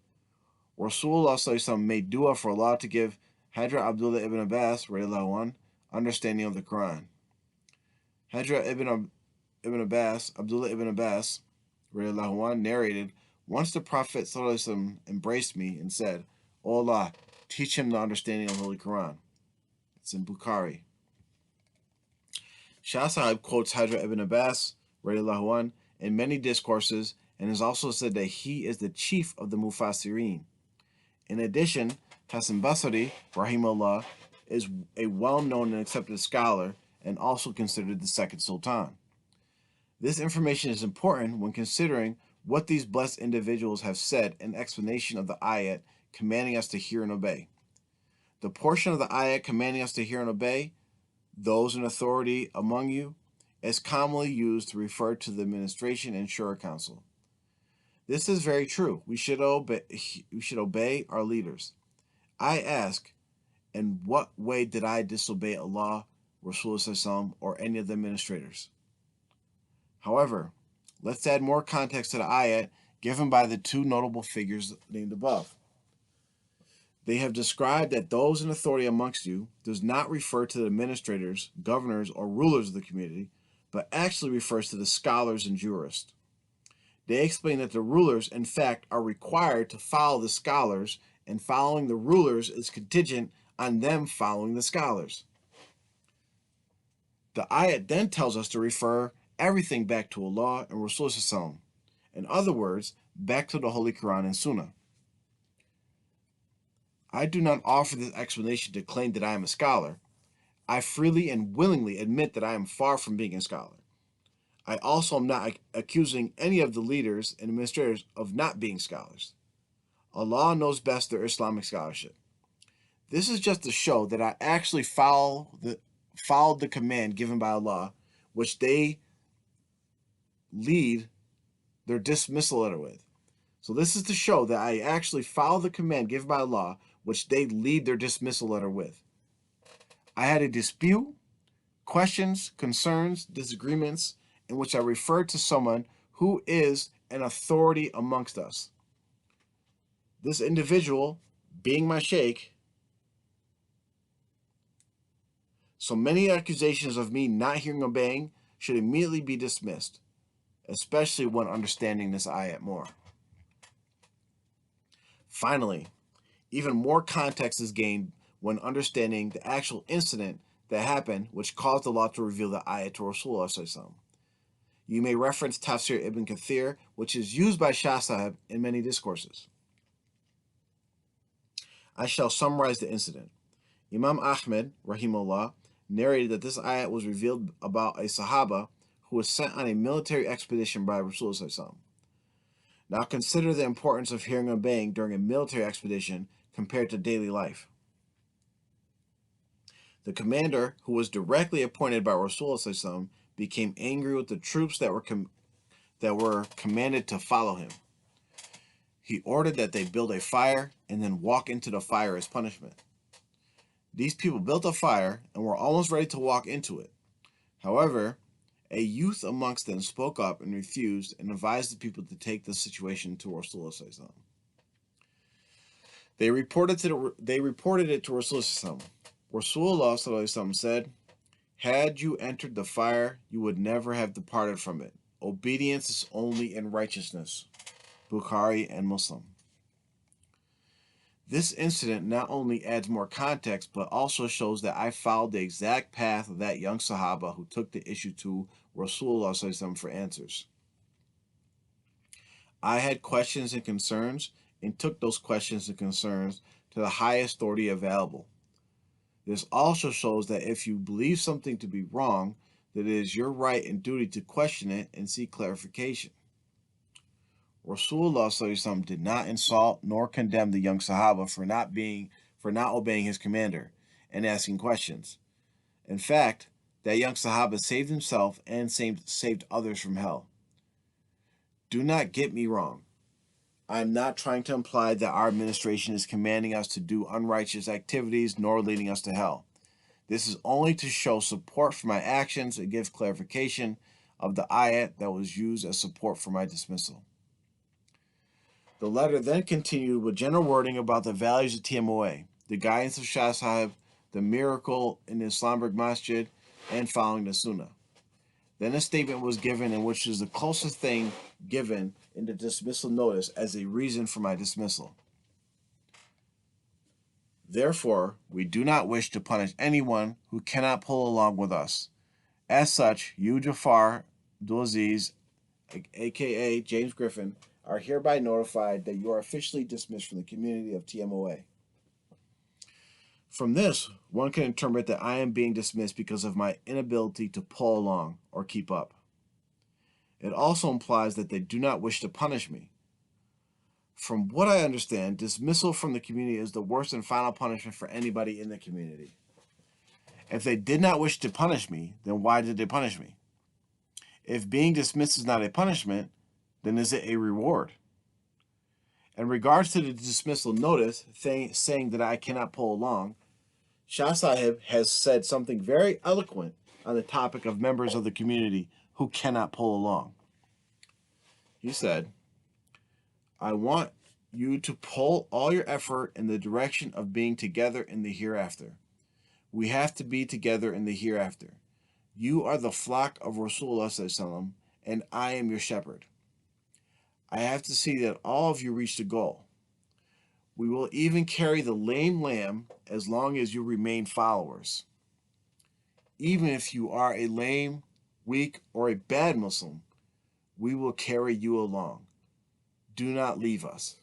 Rasulullah made dua for Allah to give Hadra Abdullah ibn Abbas understanding of the Quran. Hadra ibn Abbas, Abdullah ibn Abbas narrated, once the Prophet embraced me and said, "O Allah, teach him the understanding of the Holy Quran." It's in Bukhari. Shah Sahib quotes Hadra ibn Abbas in many discourses and has also said that he is the chief of the Mufassirin. In addition, Hasan Basri, rahimahullah, is a well-known and accepted scholar and also considered the second sultan. This information is important when considering what these blessed individuals have said in explanation of the ayat commanding us to hear and obey. The portion of the ayat commanding us to hear and obey those in authority among you is commonly used to refer to the administration and shura council. This is very true. We should obey our leaders. I ask, in what way did I disobey Allah, Rasulullah, or any of the administrators? However, let's add more context to the ayat given by the two notable figures named above. They have described that those in authority amongst you does not refer to the administrators, governors, or rulers of the community, but actually refers to the scholars and jurists. They explain that the rulers, in fact, are required to follow the scholars, and following the rulers is contingent on them following the scholars. The ayat then tells us to refer everything back to Allah and Rasulullah. In other words, back to the Holy Quran and Sunnah. I do not offer this explanation to claim that I am a scholar. I freely and willingly admit that I am far from being a scholar. I also am not accusing any of the leaders and administrators of not being scholars. Allah knows best their Islamic scholarship. This is just to show that I actually followed the command given by Allah, which they lead their dismissal letter with. So this is to show that I actually follow the command given by Allah, which they lead their dismissal letter with. I had a dispute, questions, concerns, disagreements, in which I referred to someone who is an authority amongst us. This individual, being my sheikh, so many accusations of me not hearing or obeying should immediately be dismissed, especially when understanding this ayat more. Finally, even more context is gained when understanding the actual incident that happened which caused Allah to reveal the ayat to Rasulullah. You may reference Tafsir Ibn Kathir, which is used by Shah Sahib in many discourses. I shall summarize the incident. Imam Ahmed, rahimahullah, narrated that this ayat was revealed about a Sahaba who was sent on a military expedition by Rasulullah. Now consider the importance of hearing and obeying during a military expedition compared to daily life. The commander, who was directly appointed by Rasulullah, became angry with the troops that were commanded to follow him. He ordered that they build a fire and then walk into the fire as punishment. These people built a fire and were almost ready to walk into it. However, a youth amongst them spoke up and refused and advised the people to take the situation to Rasulullah. They reported it to Rasulullah. Rasulullah said, "Had you entered the fire, you would never have departed from it. Obedience is only in righteousness." Bukhari and Muslim. This incident not only adds more context, but also shows that I followed the exact path of that young Sahaba who took the issue to Rasulullah for answers. I had questions and concerns and took those questions and concerns to the highest authority available. This also shows that if you believe something to be wrong, that it is your right and duty to question it and seek clarification. Rasulullah ﷺ did not insult nor condemn the young Sahaba for not obeying his commander and asking questions. In fact, that young Sahaba saved himself and saved others from hell. Do not get me wrong. I am not trying to imply that our administration is commanding us to do unrighteous activities nor leading us to hell. This is only to show support for my actions and give clarification of the ayat that was used as support for my dismissal. The letter then continued with general wording about the values of TMOA, the guidance of Shah Sahib, the miracle in the Islamic Masjid, and following the Sunnah. Then a statement was given in which is the closest thing given in the dismissal notice as a reason for my dismissal. Therefore, we do not wish to punish anyone who cannot pull along with us. As such, you, Jafar Abdulaziz, aka James Griffin, are hereby notified that you are officially dismissed from the community of TMOA. From this, one can interpret that I am being dismissed because of my inability to pull along or keep up. It also implies that they do not wish to punish me. From what I understand, dismissal from the community is the worst and final punishment for anybody in the community. If they did not wish to punish me, then why did they punish me? If being dismissed is not a punishment, then is it a reward? In regards to the dismissal notice saying that I cannot pull along, Shah Sahib has said something very eloquent on the topic of members of the community who cannot pull along. He said, I want you to pull all your effort in the direction of being together in the hereafter. We have to be together in the hereafter. You are the flock of Rasulullah ﷺ, and I am your shepherd. I have to see that all of you reach the goal. We will even carry the lame lamb as long as you remain followers. Even if you are a lame, weak, or a bad Muslim, we will carry you along. Do not leave us.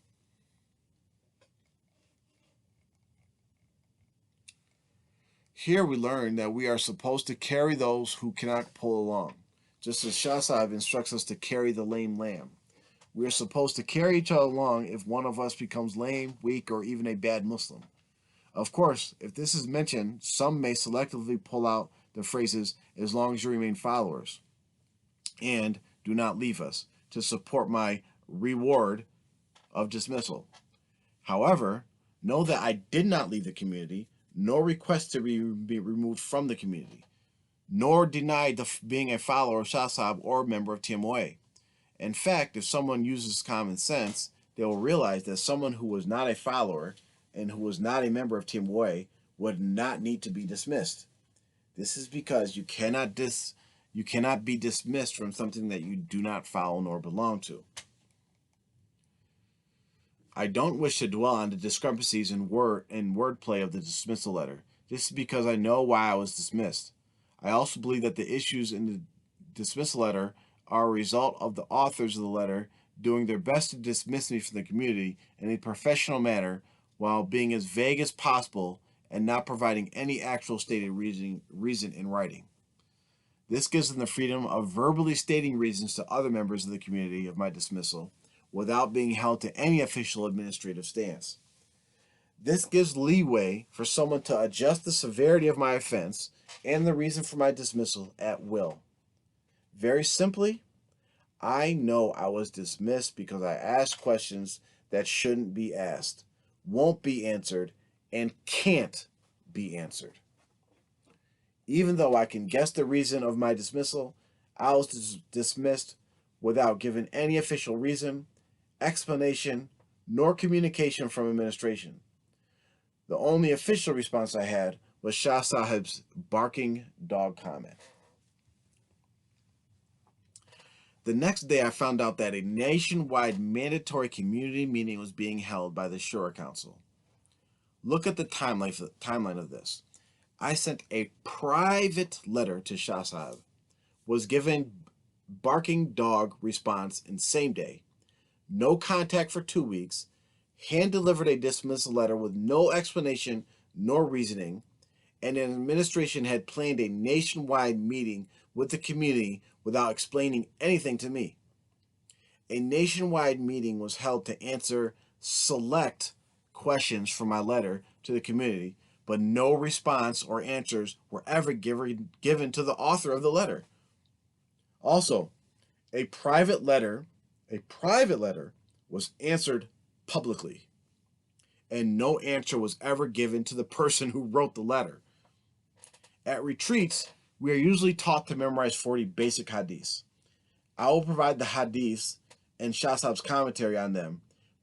Here we learn that we are supposed to carry those who cannot pull along, just as Shah Sahib instructs us to carry the lame lamb. We are supposed to carry each other along if one of us becomes lame, weak, or even a bad Muslim. Of course, if this is mentioned, some may selectively pull out the phrases, as long as you remain followers, and do not leave us, to support my reward of dismissal. However, know that I did not leave the community, nor request to be removed from the community, nor deny being a follower of Shah Sahib or a member of TMOA. In fact, if someone uses common sense, they will realize that someone who was not a follower and who was not a member of TMOA would not need to be dismissed. This is because you cannot be dismissed from something that you do not follow nor belong to. I don't wish to dwell on the discrepancies in wordplay of the dismissal letter. This is because I know why I was dismissed. I also believe that the issues in the dismissal letter are a result of the authors of the letter doing their best to dismiss me from the community in a professional manner while being as vague as possible and not providing any actual stated reason in writing. This gives them the freedom of verbally stating reasons to other members of the community of my dismissal without being held to any official administrative stance. This gives leeway for someone to adjust the severity of my offense and the reason for my dismissal at will. Very simply, I know I was dismissed because I asked questions that shouldn't be asked, won't be answered, and can't be answered. Even though I can guess the reason of my dismissal, I was dismissed without giving any official reason, explanation, nor communication from administration. The only official response I had was Shah Sahib's barking dog comment. The next day, I found out that a nationwide mandatory community meeting was being held by the Shura Council. Look at the timeline of this. I sent a private letter to Shah Sahib, was given barking dog response in same day, no contact for 2 weeks, hand-delivered a dismissal letter with no explanation nor reasoning, and an administration had planned a nationwide meeting with the community without explaining anything to me. A nationwide meeting was held to answer select questions from my letter to the community, but no response or answers were ever given to the author of the letter. Also, a private letter, a private letter was answered publicly, and no answer was ever given to the person who wrote the letter. At retreats, we are usually taught to memorize 40 basic hadiths. I will provide the hadiths and Shah Sahab's commentary on them.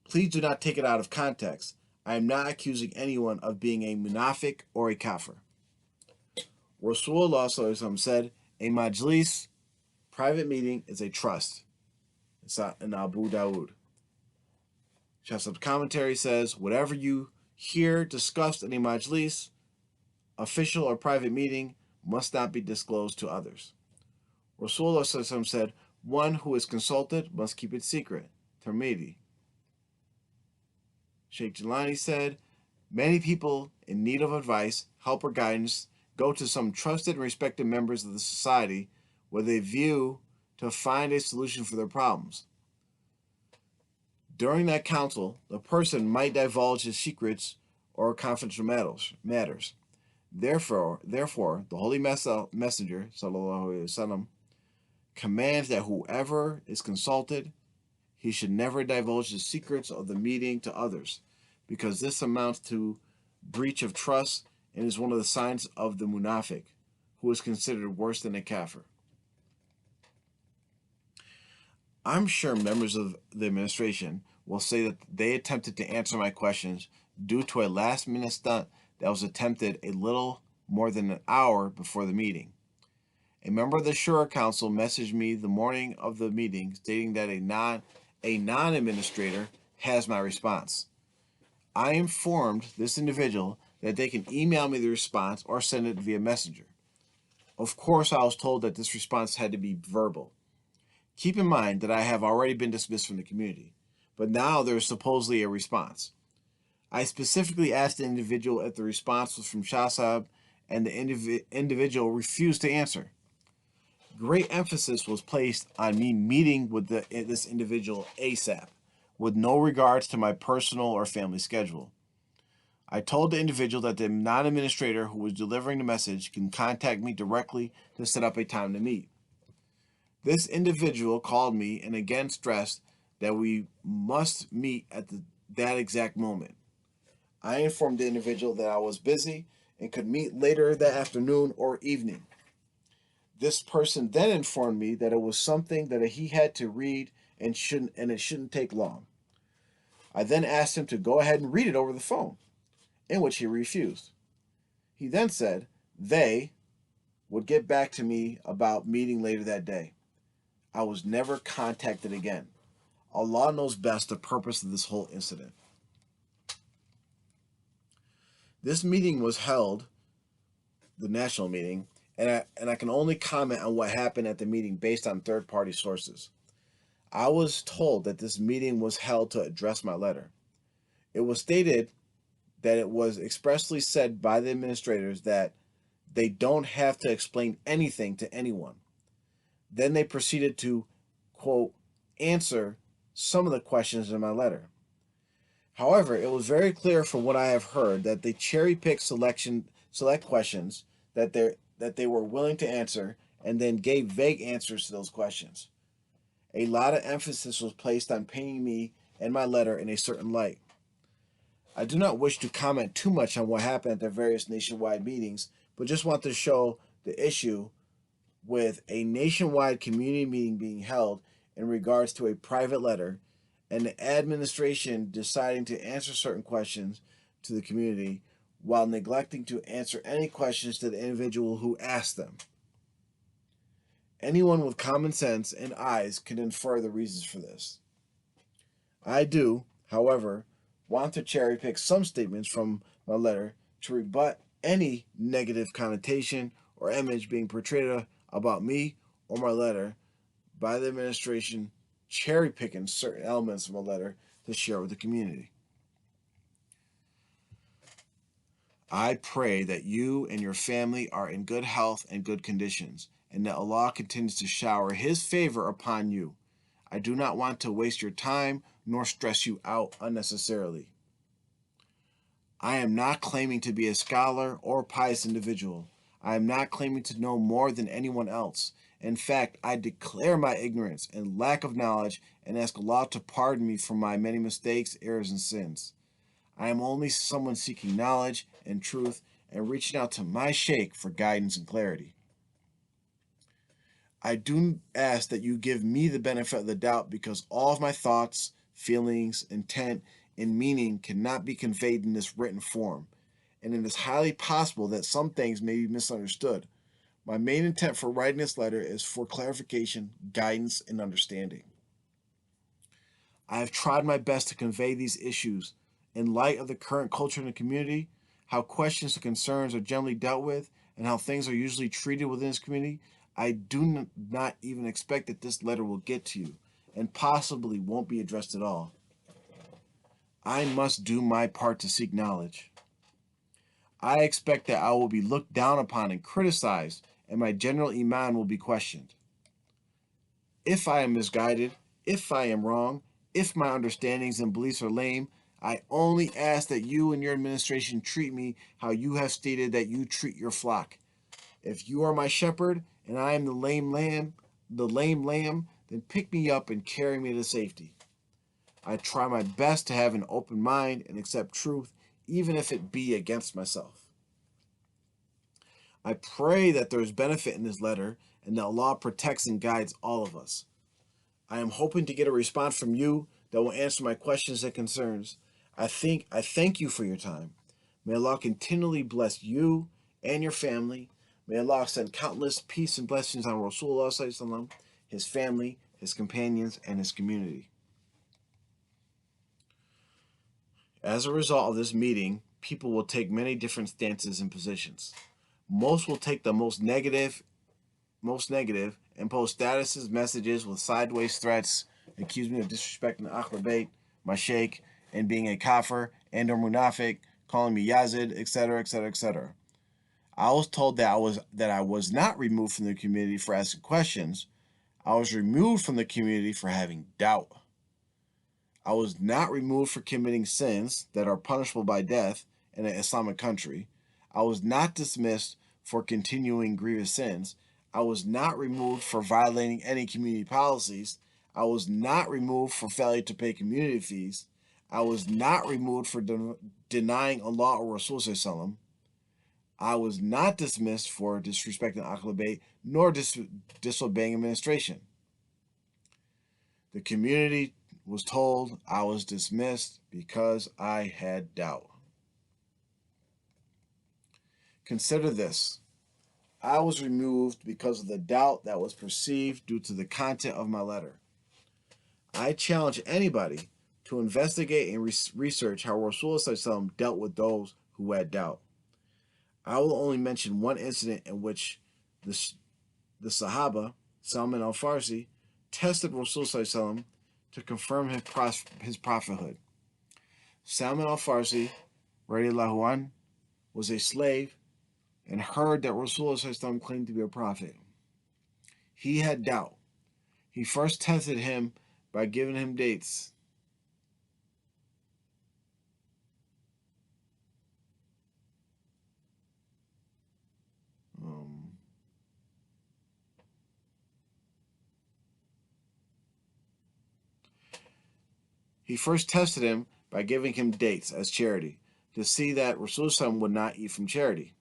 Please do not take it out of context. I am not accusing anyone of being a munafiq or a kafir. Rasulullah said, a majlis, private meeting, is a trust. It's in Abu Dawood. Shah Sahab's commentary says, whatever you hear discussed in a majlis, official or private meeting, must not be disclosed to others. Rasulullah said, one who is consulted must keep it secret. Tirmidhi. Sheikh Jilani said, many people in need of advice, help, or guidance go to some trusted and respected members of the society with a view to find a solution for their problems. During that counsel, the person might divulge his secrets or confidential matters. Therefore, the Holy Messenger, sallallahu alaihi wasallam, commands that whoever is consulted, he should never divulge the secrets of the meeting to others, because this amounts to breach of trust and is one of the signs of the munafiq, who is considered worse than a kafir. I'm sure members of the administration will say that they attempted to answer my questions due to a last-minute stunt that was attempted a little more than an hour before the meeting. A member of the Shura Council messaged me the morning of the meeting stating that a non-administrator has my response. I informed this individual that they can email me the response or send it via messenger. Of course, I was told that this response had to be verbal. Keep in mind that I have already been dismissed from the community, but now there is supposedly a response. I specifically asked the individual if the response was from Shah Sahib, and the individual refused to answer. Great emphasis was placed on me meeting with this individual ASAP, with no regards to my personal or family schedule. I told the individual that the non-administrator who was delivering the message can contact me directly to set up a time to meet. This individual called me and again stressed that we must meet at that exact moment. I informed the individual that I was busy and could meet later that afternoon or evening. This person then informed me that it was something that he had to read and it shouldn't take long. I then asked him to go ahead and read it over the phone, in which he refused. He then said they would get back to me about meeting later that day. I was never contacted again. Allah knows best the purpose of this whole incident. This meeting was held, the national meeting, and I can only comment on what happened at the meeting based on third-party sources. I was told that this meeting was held to address my letter. It was stated that it was expressly said by the administrators that they don't have to explain anything to anyone. Then they proceeded to, quote, answer some of the questions in my letter. However, it was very clear from what I have heard that they cherry-picked select questions that they were willing to answer and then gave vague answers to those questions. A lot of emphasis was placed on painting me and my letter in a certain light. I do not wish to comment too much on what happened at the various nationwide meetings, but just want to show the issue with a nationwide community meeting being held in regards to a private letter and the administration deciding to answer certain questions to the community while neglecting to answer any questions to the individual who asked them. Anyone with common sense and eyes can infer the reasons for this. I do, however, want to cherry pick some statements from my letter to rebut any negative connotation or image being portrayed about me or my letter by the administration cherry picking certain elements of my letter to share with the community. I pray that you and your family are in good health and good conditions, and that Allah continues to shower His favor upon you. I do not want to waste your time nor stress you out unnecessarily. I am not claiming to be a scholar or pious individual. I am not claiming to know more than anyone else. In fact, I declare my ignorance and lack of knowledge and ask Allah to pardon me for my many mistakes, errors, and sins. I am only someone seeking knowledge and truth and reaching out to my Sheikh for guidance and clarity. I do ask that you give me the benefit of the doubt because all of my thoughts, feelings, intent, and meaning cannot be conveyed in this written form, and it is highly possible that some things may be misunderstood. My main intent for writing this letter is for clarification, guidance, and understanding. I have tried my best to convey these issues in light of the current culture in the community, how questions and concerns are generally dealt with, and how things are usually treated within this community. I do not even expect that this letter will get to you, and possibly won't be addressed at all. I must do my part to seek knowledge. I expect that I will be looked down upon and criticized, and my general iman will be questioned. If I am misguided, if I am wrong, if my understandings and beliefs are lame, I only ask that you and your administration treat me how you have stated that you treat your flock. If you are my shepherd and I am the lame lamb, then pick me up and carry me to safety. I try my best to have an open mind and accept truth, even if it be against myself. I pray that there is benefit in this letter and that Allah protects and guides all of us. I am hoping to get a response from you that will answer my questions and concerns. I thank you for your time. May Allah continually bless you and your family. May Allah send countless peace and blessings on Rasulullah, his family, his companions, and his community. As a result of this meeting, people will take many different stances and positions. Most will take the most negative, and post statuses, messages with sideways threats, accuse me of disrespecting the Ahl Bayt, my sheikh, and being a kafir and or munafiq, calling me Yazid, etc., etc., etc. I was told that I was not removed from the community for asking questions. I was removed from the community for having doubt. I was not removed for committing sins that are punishable by death in an Islamic country. I was not dismissed for continuing grievous sins. I was not removed for violating any community policies. I was not removed for failure to pay community fees. I was not removed for denying Allah or Rasul. I was not dismissed for disrespecting Ahl Bayt nor disobeying administration. The community was told I was dismissed because I had doubt. Consider this. I was removed because of the doubt that was perceived due to the content of my letter. I challenge anybody to investigate and research how Rasulullah dealt with those who had doubt. I will only mention one incident in which the Sahaba, Salman al-Farsi, tested Rasulullah to confirm his prophethood. Salman al-Farsi, radiallahu anh, was a slave and heard that Rasulullah claimed to be a prophet. He had doubt. He first tested him by giving him dates. He first tested him by giving him dates as charity to see that Rasulullah would not eat from charity.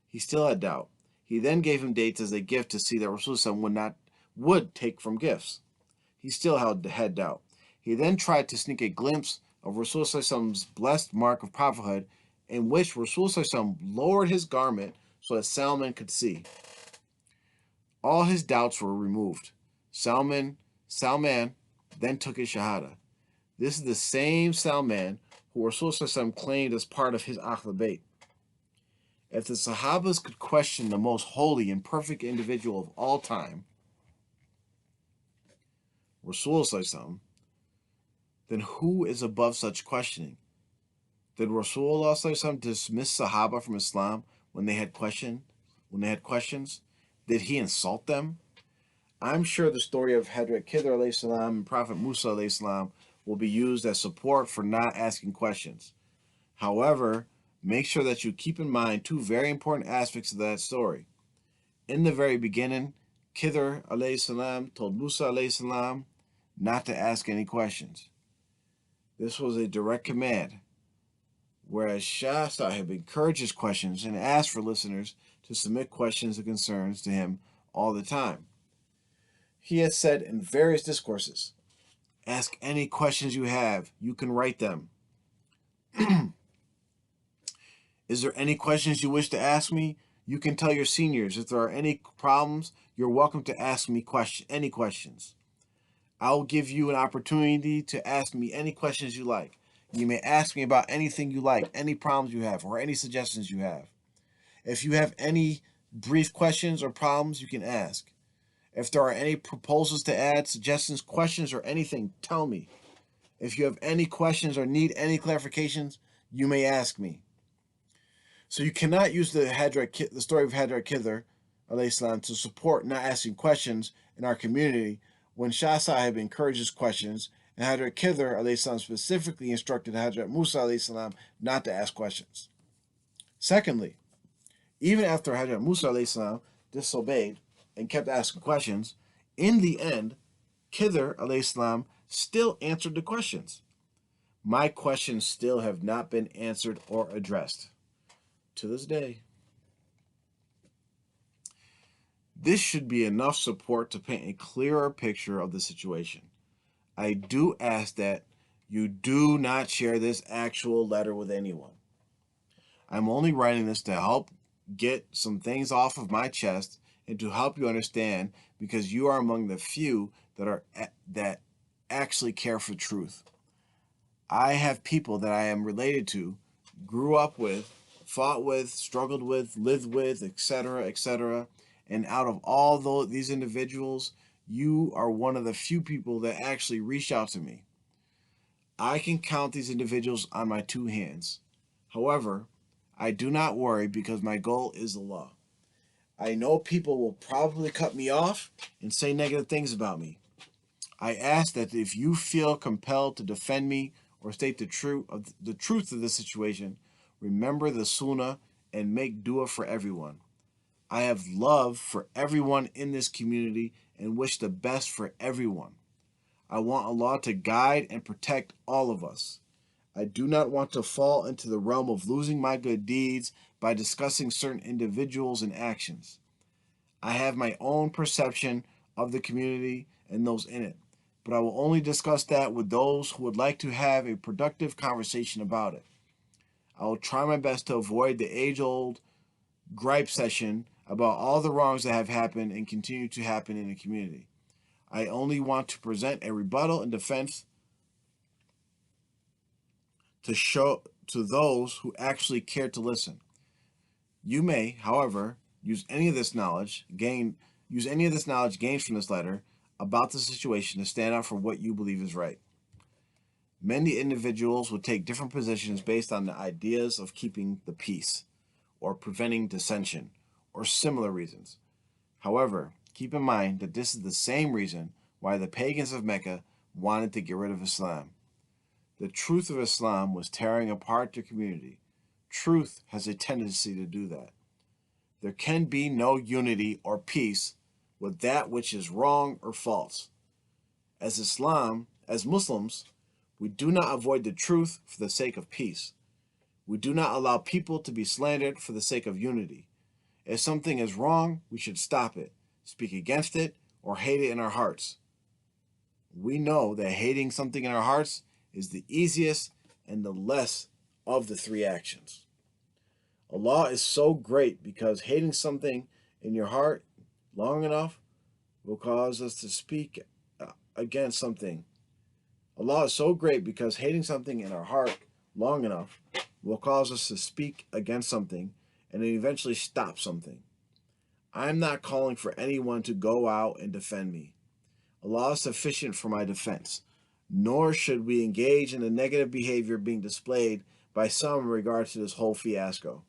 He still had doubt. He then gave him dates as a gift to see that Rasulullah would take from gifts. He still had doubt. He then tried to sneak a glimpse of Rasulullah's blessed mark of prophethood, in which Rasulullah lowered his garment so that Salman could see. All his doubts were removed. Salman then took his shahada. This is the same Salman who Rasulullah claimed as part of his Ahl Bayt. If the Sahabas could question the most holy and perfect individual of all time, Rasulullah, then who is above such questioning? Did Rasulullah dismiss Sahaba from Islam when they had questions? Did he insult them? I'm sure the story of Hadrat Khidr alayhi salam and Prophet Musa alayhi salam will be used as support for not asking questions. However, make sure that you keep in mind two very important aspects of that story. In the very beginning, Khidr alayhi salam told Musa alayhi salam not to ask any questions. This was a direct command, whereas Shah Sahib encourages questions and asks for listeners to submit questions and concerns to him all the time. He has said in various discourses, ask any questions you have, you can write them. Is there any questions you wish to ask me? You can tell your seniors. If there are any problems, you're welcome to ask me any questions. I'll give you an opportunity to ask me any questions you like. You may ask me about anything you like, any problems you have, or any suggestions you have. If you have any brief questions or problems, you can ask. If there are any proposals to add, suggestions, questions, or anything, tell me. If you have any questions or need any clarifications, you may ask me. So you cannot use the story of Hadrat Khidr alayhi salam to support not asking questions in our community when Shah Sahib encourages questions, and Hadrat Khidr alayhi salam specifically instructed Hadrat Musa alayhi salam not to ask questions. Secondly, even after Hadrat Musa alayhi salam disobeyed and kept asking questions, in the end, Khidr alayhi salam still answered the questions. My questions still have not been answered or addressed to this day. This should be enough support to paint a clearer picture of the situation. I do ask that you do not share this actual letter with anyone. I'm only writing this to help get some things off of my chest and to help you understand, because you are among the few that actually care for truth. I have people that I am related to, grew up with, fought with, struggled with, lived with, etc., etc. And out of all these individuals, you are one of the few people that actually reach out to me. I can count these individuals on my two hands. However, I do not worry because my goal is the law. I know people will probably cut me off and say negative things about me. I ask that if you feel compelled to defend me or state the truth of the situation, remember the sunnah and make dua for everyone. I have love for everyone in this community and wish the best for everyone. I want Allah to guide and protect all of us. I do not want to fall into the realm of losing my good deeds by discussing certain individuals and actions. I have my own perception of the community and those in it, but I will only discuss that with those who would like to have a productive conversation about it. I will try my best to avoid the age-old gripe session about all the wrongs that have happened and continue to happen in the community. I only want to present a rebuttal and defense to show to those who actually care to listen. You may, however, use any of this knowledge gained from this letter about the situation to stand up for what you believe is right. Many individuals will take different positions based on the ideas of keeping the peace or preventing dissension or similar reasons. However, keep in mind that this is the same reason why the pagans of Mecca wanted to get rid of Islam. The truth of Islam was tearing apart their community. Truth has a tendency to do that. There can be no unity or peace with that which is wrong or false. As Muslims, we do not avoid the truth for the sake of peace. We do not allow people to be slandered for the sake of unity. If something is wrong, we should stop it, speak against it, or hate it in our hearts. We know that hating something in our hearts is the easiest and the less of the three actions. Allah is so great because hating something in your heart long enough will cause us to speak against something. Allah is so great because hating something in our heart long enough will cause us to speak against something and then eventually stop something. I'm not calling for anyone to go out and defend me. Allah is sufficient for my defense, nor should we engage in the negative behavior being displayed by some in regard to this whole fiasco.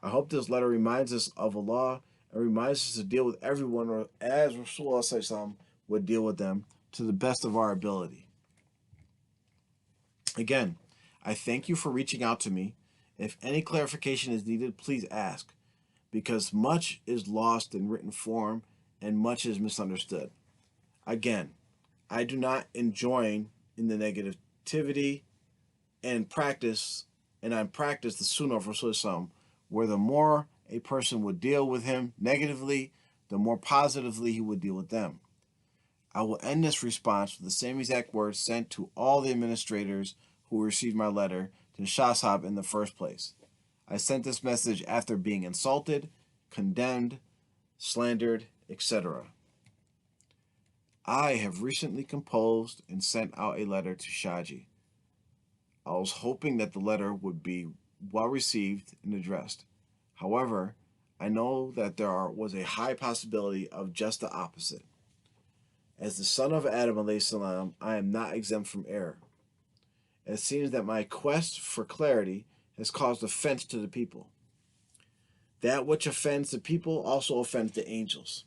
I hope this letter reminds us of Allah and reminds us to deal with everyone or as Rasulullah would deal with them to the best of our ability. Again, I thank you for reaching out to me. If any clarification is needed, please ask, because much is lost in written form and much is misunderstood. Again, I do not enjoin in the negativity and I practice the sunnah of Rasulullah, where the more a person would deal with him negatively, the more positively he would deal with them. I will end this response with the same exact words sent to all the administrators who received my letter to Shahsab in the first place. I sent this message after being insulted, condemned, slandered, etc. I have recently composed and sent out a letter to Shaji. I was hoping that the letter would be well received and addressed. However, I know that there was a high possibility of just the opposite. As the son of Adam alayhi salam, I am not exempt from error. It seems that my quest for clarity has caused offense to the people. That which offends the people also offends the angels,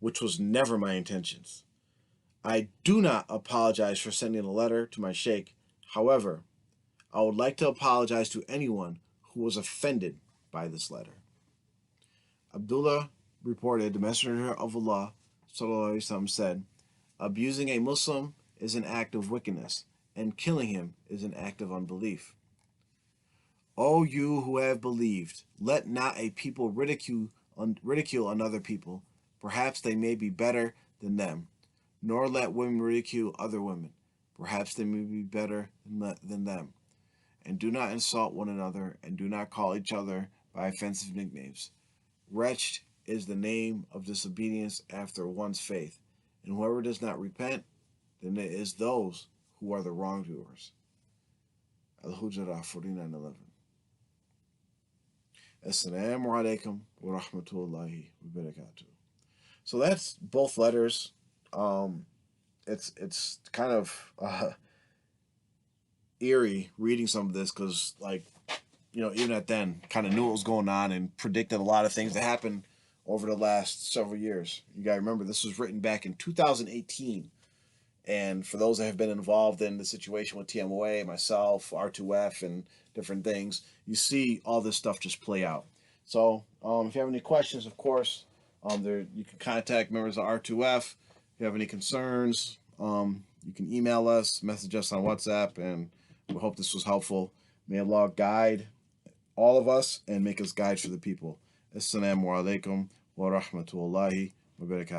which was never my intentions. I do not apologize for sending a letter to my sheikh. However, I would like to apologize to anyone who was offended by this letter. Abdullah reported, the Messenger of Allah said, abusing a Muslim is an act of wickedness, and killing him is an act of unbelief. O you who have believed, let not a people ridicule another people. Perhaps they may be better than them. Nor let women ridicule other women. Perhaps they may be better than them. And do not insult one another, and do not call each other by offensive nicknames. Wretched is the name of disobedience after one's faith, and whoever does not repent, then it is those who are the wrongdoers. Al-Hujurat 49:11. Assalamu alaikum wa rahmatullahi wa barakatuh. So that's both letters. It's kind of eerie reading some of this because, like, even at then, kind of knew what was going on and predicted a lot of things that happened over the last several years. You got to remember, this was written back in 2018. And for those that have been involved in the situation with TMOA, myself, R2F, and different things, you see all this stuff just play out. So if you have any questions, of course, you can contact members of R2F. If you have any concerns, you can email us, message us on WhatsApp, and we hope this was helpful. May Allah guide all of us and make us guides for the people. Assalamu alaikum wa rahmatullahi wa barakatuh.